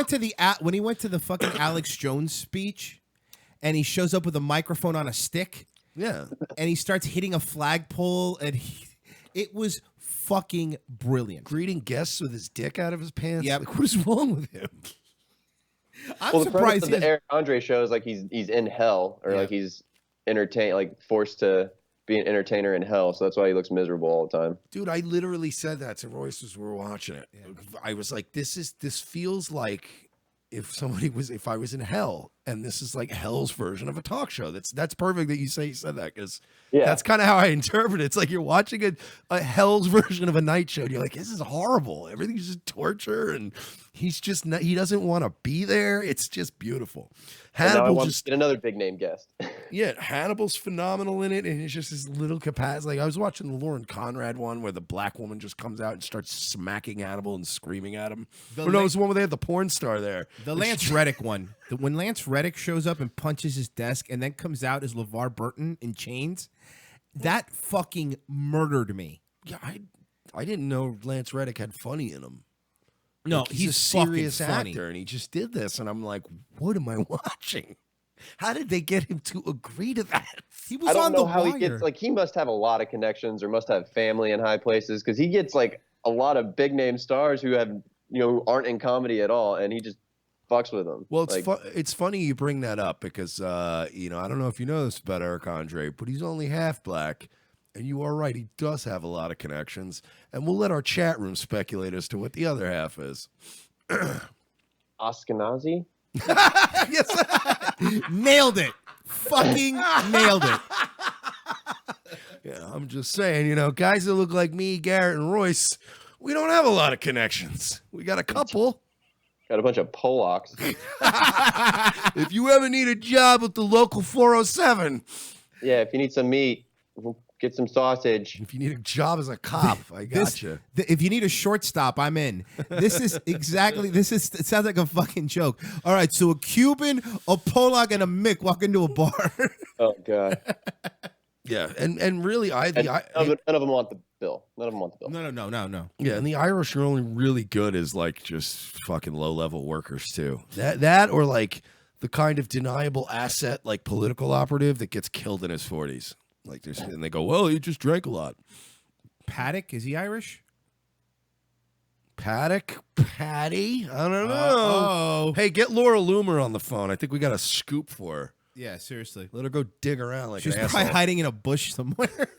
went to the fucking Alex Jones speech, and he shows up with a microphone on a stick. Yeah. And he starts hitting a flagpole, and it was fucking brilliant. Greeting guests with his dick out of his pants. Yep. Like, what is wrong with him? I'm The premise surprised of he the Eric Andre show is like he's in hell, or like he's forced to be an entertainer in hell. So that's why he looks miserable all the time. Dude, I literally said that to Royce as we were watching it. I was like, this feels like if I was in hell. and this is like hell's version of a talk show. That's perfect that you said that, because Yeah. that's kind of how I interpret it. It's like you're watching a hell's version of a night show, and you're like, this is horrible. Everything's just torture, and he's just not, he doesn't want to be there. It's just beautiful. And now I Hannibal want just to get another big name guest. yeah, Hannibal's phenomenal in it, and it's just this little capacity. Like I was watching the Lauren Conrad one where the black woman just comes out and starts smacking Hannibal and screaming at him. Or no, it was the one where they had the porn star there. The Lance Reddick one. When Lance Reddick shows up and punches his desk and then comes out as LeVar Burton in chains, that fucking murdered me. Yeah, I didn't know Lance Reddick had funny in him. No, Like, he's a serious fucking funny. actor, and he just did this, and I'm like, what am I watching? How did they get him to agree to that? He I don't know how he gets, like, he must have a lot of connections or must have family in high places, because he gets like a lot of big name stars who have, aren't in comedy at all, and he just fucks with them. Well, it's like, it's funny you bring that up because I don't know if you know this about Eric Andre, but he's only half black, and you are right, he does have a lot of connections, and we'll let our chat room speculate as to what the other half is. Ashkenazi? Nailed it. Fucking nailed it. Yeah, I'm just saying, guys that look like me, Garrett, and Royce, we don't have a lot of connections. We got a couple. Got a bunch of Polacks. If you ever need a job with the local 407. Yeah, if you need some meat, we'll get some sausage. If you need a job as a cop, I got you. If you need a shortstop, I'm in. This is exactly, it sounds like a fucking joke. All right, so a Cuban, a Polak, and a Mick walk into a bar. Oh, God. Yeah, and really, none of them want the bill. None of them want the bill. No. Yeah, and the Irish are only really good as like just fucking low level workers too. That or like the kind of deniable asset like political operative that gets killed in his 40s. Like there's, and they go, well, he just drank a lot. Paddock, is he Irish? Paddock, Patty, I don't know. Hey, get Laura Loomer on the phone. I think we got a scoop for her. Yeah, seriously. Let her go dig around like She's an probably asshole. hiding in a bush somewhere.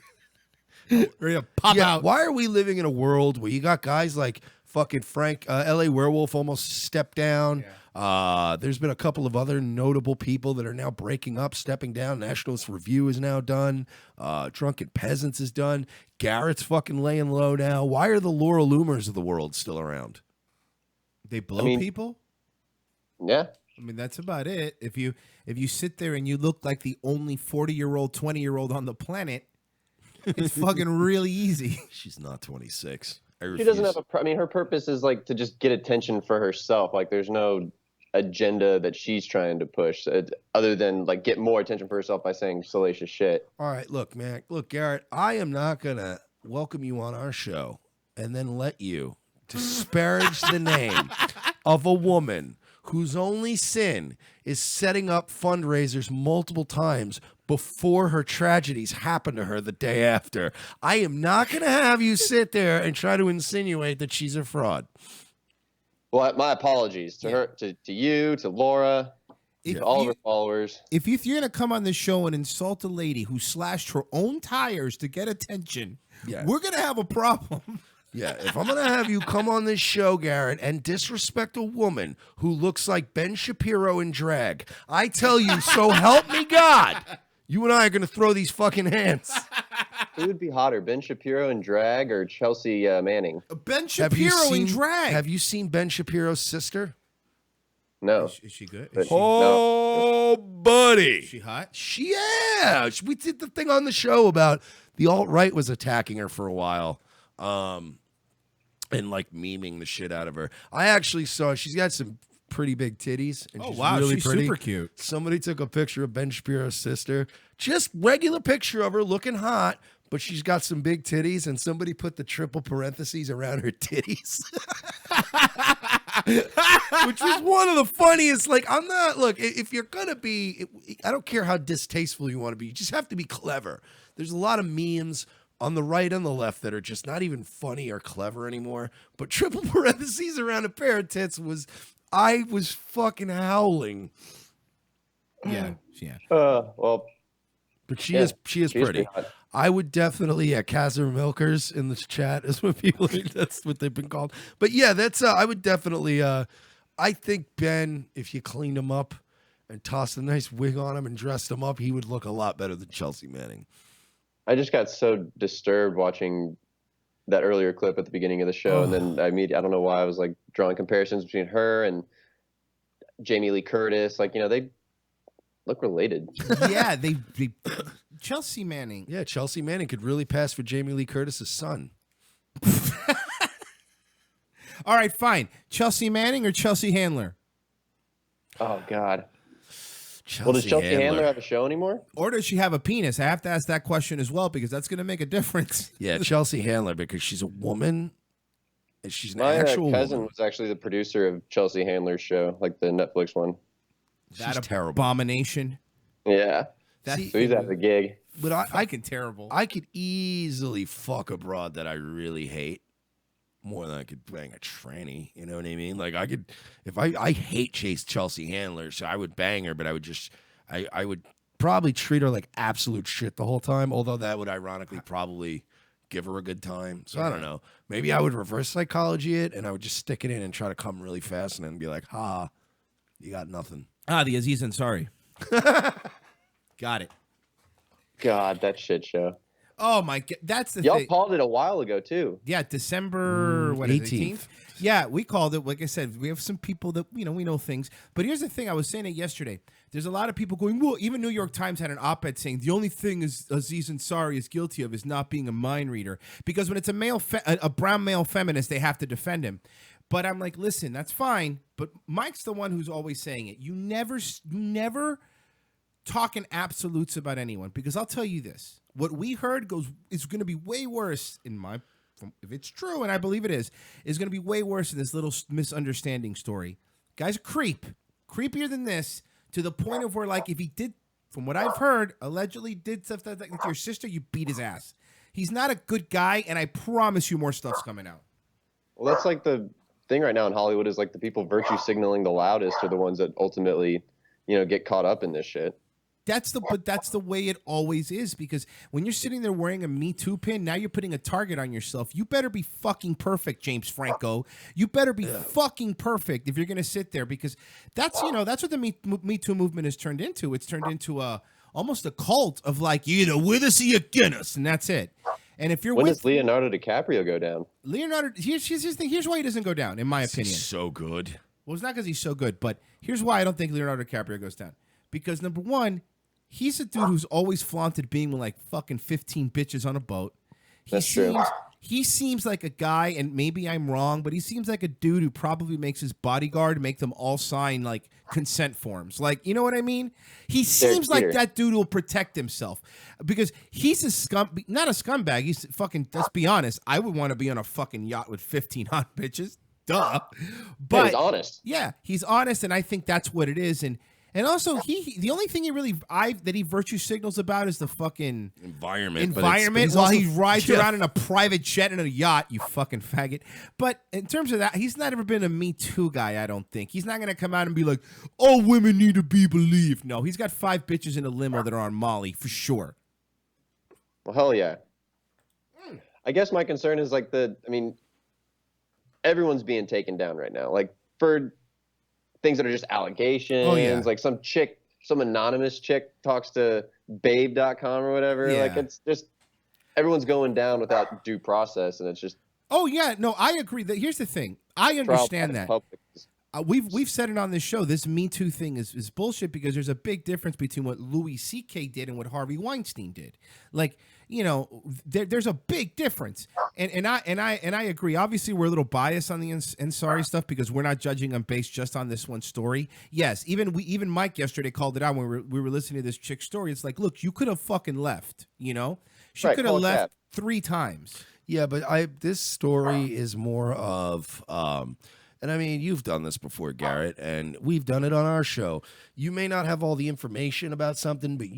Ready to pop out. Why are we living in a world where you got guys like fucking Frank, LA Werewolf almost stepped down. There's been a couple of other notable people that are now breaking up, stepping down. Nationalist Review is now done. Drunken Peasants is done. Garrett's fucking laying low now. Why are the Laura Loomers of the world still around? They blow people? Yeah. I mean, that's about it. If you sit there and you look like the only 40-year-old, 20-year-old on the planet, it's fucking really easy. She's not 26. She doesn't have her purpose is like to just get attention for herself. Like there's no agenda that she's trying to push other than like get more attention for herself by saying salacious shit. All right, look, man. Look, Garrett, I am not going to welcome you on our show and then let you disparage the name of a woman whose only sin is setting up fundraisers multiple times before her tragedies happen to her the day after. I am not going to have you sit there and try to insinuate that she's a fraud. Well, my apologies to her, to you, to Laura, to all of her followers. If you're going to come on the show and insult a lady who slashed her own tires to get attention, we're going to have a problem. Yeah, if I'm going to have you come on this show, Garrett, and disrespect a woman who looks like Ben Shapiro in drag, I tell you, so help me God, you and I are going to throw these fucking hands. Who would be hotter, Ben Shapiro in drag or Chelsea Manning? Ben Shapiro in drag. Have you seen Ben Shapiro's sister? No. Is she good? Oh, buddy. Is she hot? Yeah. We did the thing on the show about the alt-right was attacking her for a while. And like memeing the shit out of her. I actually saw she's got some pretty big titties. And Oh, she's wow, really she's pretty. super cute. Somebody took a picture of Ben Shapiro's sister. Just regular picture of her looking hot, but she's got some big titties, and somebody put the triple parentheses around her titties. Which was one of the funniest. Like, I'm not, look, if you're going to be, I don't care how distasteful you want to be, you just have to be clever. There's a lot of memes on the right and the left that are just not even funny or clever anymore. But triple parentheses around a pair of tits I was fucking howling. Yeah. Well, but she is pretty. I would definitely, Kazar Milkers in the chat is what people, that's what they've been called. But yeah, that's, I would definitely, I think Ben, if you cleaned him up and tossed a nice wig on him and dressed him up, he would look a lot better than Chelsea Manning. I just got so disturbed watching that earlier clip at the beginning of the show, and then I don't know why I was like drawing comparisons between her and Jamie Lee Curtis. Like, they look related. Yeah, they Chelsea Manning. Yeah, Chelsea Manning could really pass for Jamie Lee Curtis's son. All right, fine. Chelsea Manning or Chelsea Handler? Oh God. Well, does Chelsea Handler have a show anymore? Or does she have a penis? I have to ask that question as well because that's going to make a difference. Yeah, Chelsea Handler, because she's a woman and she's an My actual cousin woman. was actually the producer of Chelsea Handler's show, like the Netflix one. That abomination. Yeah. That- So he's at the gig. But I Fucking terrible. I could easily fuck a broad that I really hate more than I could bang a tranny. You know what I mean? Like I could, if I hate Chelsea Handler, so I would bang her, but I would just, I would probably treat her like absolute shit the whole time. Although that would ironically probably give her a good time. So I don't know. Maybe I would reverse psychology it, and I would just stick it in and try to come really fast, and then be like, "Ha, you got nothing." The Aziz Ansari. Got it. God, that shit show. Oh my God, that's the Y'all thing. called it a while ago too. Yeah, December 18th. Yeah, we called it. Like I said, we have some people that we know things. But here's the thing: I was saying it yesterday. There's a lot of people going. Well, even New York Times had an op-ed saying the only thing Aziz Ansari is guilty of is not being a mind reader, because when it's a brown male feminist, they have to defend him. But I'm like, listen, that's fine. But Mike's the one who's always saying it. You never talk in absolutes about anyone, because I'll tell you this: what we heard is going to be way worse if it's true, and I believe it is going to be way worse than this little misunderstanding story. Guy's a creepier than this, to the point of where, like, if he did, from what I've heard, allegedly did stuff like that with your sister, you beat his ass. He's not a good guy, and I promise you more stuff's coming out. Well, that's like the thing right now in Hollywood is like the people virtue signaling the loudest are the ones that ultimately, get caught up in this shit. That's the way it always is, because when you're sitting there wearing a Me Too pin, now you're putting a target on yourself. You better be fucking perfect, James Franco. You better be fucking perfect if you're going to sit there, because that's what the Me Too movement has turned into. It's turned into almost a cult of, like, you either with us or you against us, and that's it. And if you're When does Leonardo DiCaprio go down? Here's his thing. Here's why he doesn't go down, in my opinion. He's so good. Well, it's not because he's so good, but here's why I don't think Leonardo DiCaprio goes down. Because number one, he's a dude who's always flaunted being with like fucking 15 bitches on a boat. That's true. He seems like a guy, and maybe I'm wrong, but he seems like a dude who probably makes his bodyguard make them all sign like consent forms. Like, you know what I mean? He seems like that dude who will protect himself, because he's not a scumbag. He's fucking, let's be honest, I would want to be on a fucking yacht with 15 hot bitches. Duh. But he's honest. Yeah, he's honest, and I think that's what it is. And also, the only thing he virtue signals about is the fucking environment while he rides around in a private jet and a yacht, you fucking faggot. But in terms of that, he's not ever been a Me Too guy, I don't think. He's not going to come out and be like, all women need to be believed. No, he's got 5 bitches in a limo that are on Molly, for sure. Well, hell yeah. I guess my concern is like everyone's being taken down right now. Like, for things that are just allegations. Oh, yeah. Like some anonymous chick talks to babe.com or whatever. Yeah. Like, it's just, everyone's going down without due process, and it's just. Oh yeah, no, I agree. Here's the thing. I understand that. We've said it on this show. This Me Too thing is bullshit, because there's a big difference between what Louis C.K. did and what Harvey Weinstein did. Like, there's a big difference, and I agree. Obviously, we're a little biased on the Ansari stuff, because we're not judging them based just on this one story. Yes, even Mike yesterday called it out when we were listening to this chick's story. It's like, look, you could have fucking left. She could have left 3 times. Yeah, but this story is more of, and I mean, you've done this before, Garrett, and we've done it on our show. You may not have all the information about something, but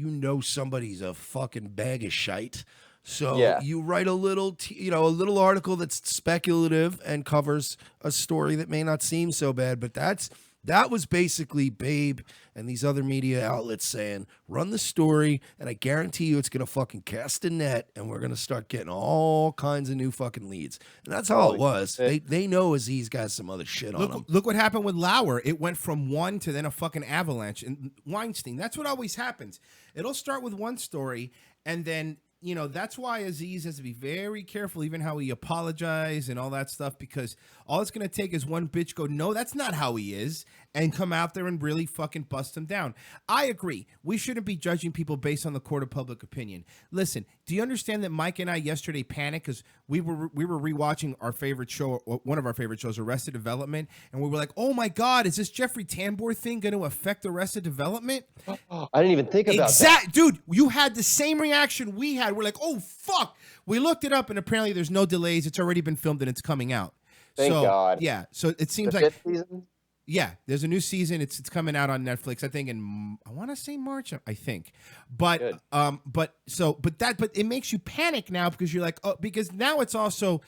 somebody's a fucking bag of shite. So you write a little, a little article that's speculative and covers a story that may not seem so bad, but that's That was basically Babe and these other media outlets saying, run the story, and I guarantee you it's going to fucking cast a net, and we're going to start getting all kinds of new fucking leads. And that's how it was. They know Aziz got some other shit on him. Look what happened with Lauer. It went from one to then a fucking avalanche. And Weinstein, that's what always happens. It'll start with one story, and then, you know, that's why Aziz has to be very careful, even how he apologizes and all that stuff, because all it's going to take is one bitch go, no, that's not how he is, and come out there and really fucking bust him down. I agree. We shouldn't be judging people based on the court of public opinion. Listen, do you understand that Mike and I yesterday panicked because we were rewatching our favorite show, one of our favorite shows, Arrested Development, and we were like, oh my God, is this Jeffrey Tambor thing going to affect Arrested Development? I didn't even think about that. Dude, you had the same reaction we had. We're like, oh, fuck. We looked it up, and apparently there's no delays. It's already been filmed, and it's coming out. Thank God. Yeah, so it seems The like... fifth season? Yeah, there's a new season. It's coming out on Netflix. I think I want to say March. I think, but it makes you panic now because you're like, oh, because now it's also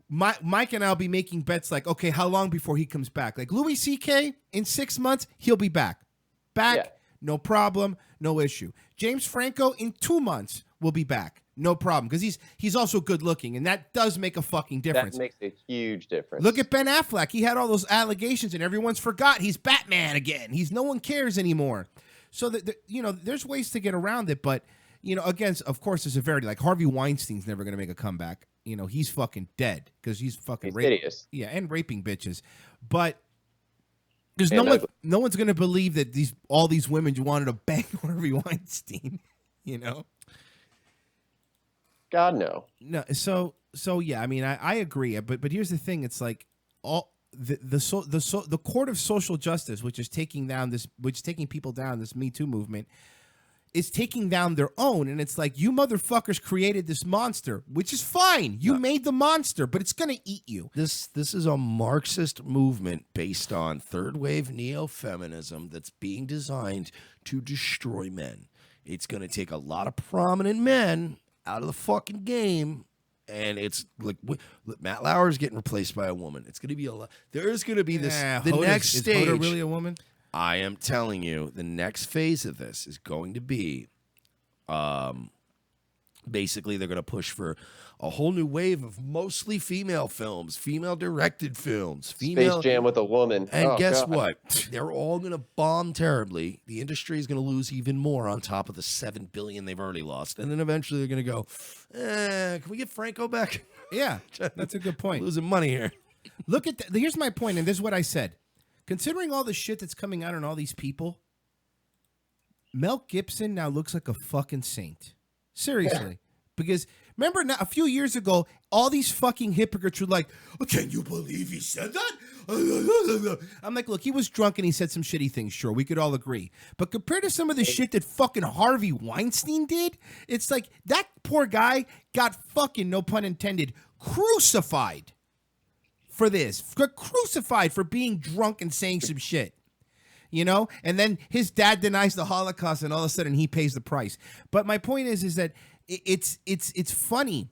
Mike and I'll be making bets like, okay, how long before he comes back? Like Louis C.K. in 6 months, he'll be back, no problem, no issue. James Franco in 2 months will be back. No problem, because he's also good looking, and that does make a fucking difference. That makes a huge difference. Look at Ben Affleck. He had all those allegations, and everyone's forgot he's Batman again. No one cares anymore. So there's ways to get around it, but again, of course, there's a severity. Like Harvey Weinstein's never going to make a comeback. He's fucking dead because he's fucking hideous. Yeah, and raping bitches, but. Because no one's going to believe that all these women wanted to bang Harvey Weinstein, God, no. No, so yeah, I mean, I agree, but here's the thing: it's like all the court of social justice, which is taking people down, this Me Too movement, is taking down their own, and it's like you motherfuckers created this monster, which is fine. You made the monster, but it's gonna eat you. This is a Marxist movement based on third wave neo-feminism that's being designed to destroy men. It's gonna take a lot of prominent men out of the fucking game, and it's like Matt Lauer's getting replaced by a woman. It's going to be a lot. There's going to be this. Next stage. Is Hoda really a woman? I am telling you, the next phase of this is going to be, basically, they're going to push for a whole new wave of mostly female films, female-directed films. Space Jam with a woman. And guess what? They're all going to bomb terribly. The industry is going to lose even more on top of the $7 billion they've already lost. And then eventually they're going to go, can we get Franco back? Yeah, that's a good point. Losing money here. Look at that. Here's my point, and this is what I said. Considering all the shit that's coming out on all these people, Mel Gibson now looks like a fucking saint. Seriously. Because remember now, a few years ago, all these fucking hypocrites were like, oh, can you believe he said that? I'm like, look, he was drunk and he said some shitty things. Sure, we could all agree. But compared to some of the shit that fucking Harvey Weinstein did, it's like that poor guy got fucking, no pun intended, crucified for this. Got crucified for being drunk and saying some shit. And then his dad denies the Holocaust and all of a sudden he pays the price. But my point is that it's funny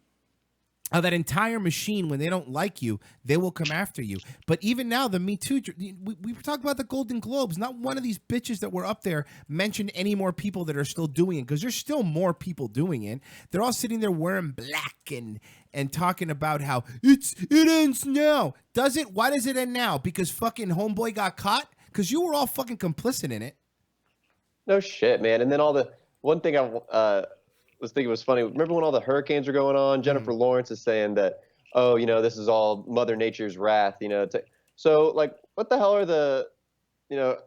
how that entire machine, when they don't like you, they will come after you. But even now, the Me Too, we talked about the Golden Globes. Not one of these bitches that were up there mentioned any more people that are still doing it, because there's still more people doing it. They're all sitting there wearing black and talking about how it ends now. Does it? Why does it end now? Because fucking homeboy got caught? Because you were all fucking complicit in it. No shit, man. And then one thing I was thinking was funny. Remember when all the hurricanes were going on? Jennifer Lawrence is saying that, oh, this is all Mother Nature's wrath. So like, what the hell are the,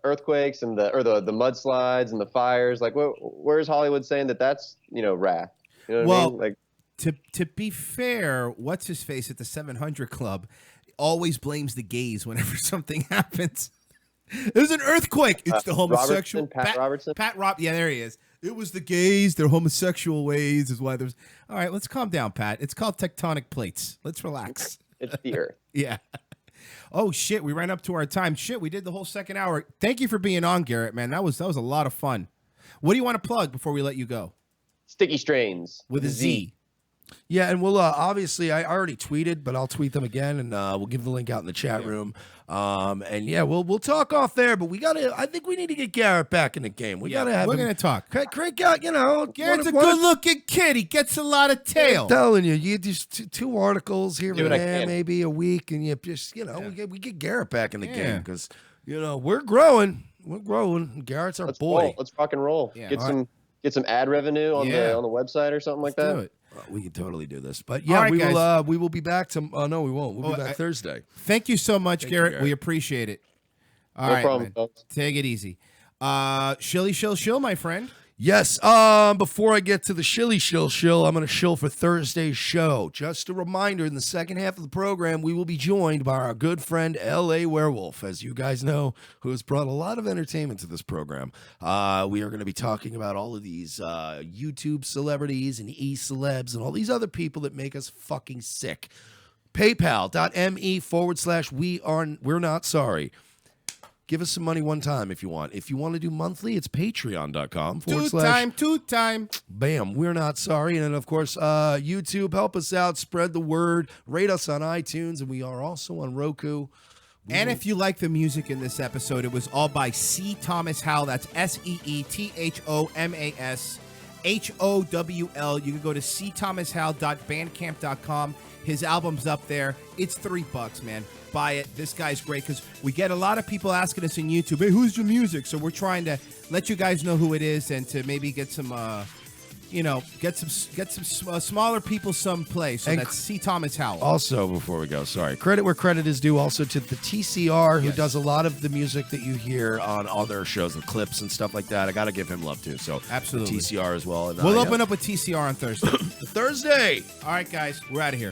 earthquakes and the mudslides and the fires? Like, where's Hollywood saying that that's wrath? You know what I mean? Like, to be fair, what's his face at the 700 Club always blames the gays whenever something happens. There's an earthquake. It's the homosexual. Pat Robertson. Yeah, there he is. It was the gays, their homosexual ways is why there's... All right, let's calm down, Pat. It's called tectonic plates. Let's relax. It's the earth. Yeah. Oh, shit, we ran up to our time. Shit, we did the whole second hour. Thank you for being on, Garrett, man. That was a lot of fun. What do you want to plug before we let you go? Sticky Strains. With a Z. Yeah, and we'll obviously I already tweeted, but I'll tweet them again, and we'll give the link out in the chat room. And yeah, we'll talk off there, but I think we need to get Garrett back in the game. We gotta have we're him gonna talk. Crank out, Garrett's a good-looking kid. He gets a lot of tail. I'm telling you, you do two articles here Do and what I there, can. maybe a week, and you just we get Garrett back in the game because we're growing. We're growing. Garrett's our boy. Roll. Let's rock and roll. Yeah. Get All some ad revenue on Yeah. the website or something like that. We can totally do this, but All yeah, right, we guys. will. We will be back to. No, we won't. We'll be back Thursday. Thank you so much, Thank you, Garrett. Garrett. We appreciate it. All No right, problem, man. folks. Take it easy. Shilly shill, my friend. Yes. Before I get to the shilly shill, I'm going to shill for Thursday's show. Just a reminder, in the second half of the program, we will be joined by our good friend L.A. Werewolf, as you guys know, who has brought a lot of entertainment to this program. We are going to be talking about all of these YouTube celebrities and e-celebs and all these other people that make us fucking sick. PayPal.me/we're not sorry. Give us some money one time if you want. If you want to do monthly, it's patreon.com/ Two time. Bam, we're not sorry. And then, of course, YouTube, help us out, spread the word, rate us on iTunes, and we are also on Roku. And if you like the music in this episode, it was all by C. Thomas Howell. That's SEETHOMASHOWL. You can go to cthomashowell.bandcamp.com. His album's up there. It's $3, man. Buy it. This guy's great because we get a lot of people asking us in YouTube, hey, who's your music? So we're trying to let you guys know who it is and to maybe get some, get some smaller people some play. So And that's C. Thomas Howell. Also, before we go, sorry, credit where credit is due also to the TCR, who does a lot of the music that you hear on other shows, the clips and stuff like that. I got to give him love, too. So Absolutely. the TCR as well. And, We'll open up with TCR on Thursday. Thursday. All right, guys. We're out of here.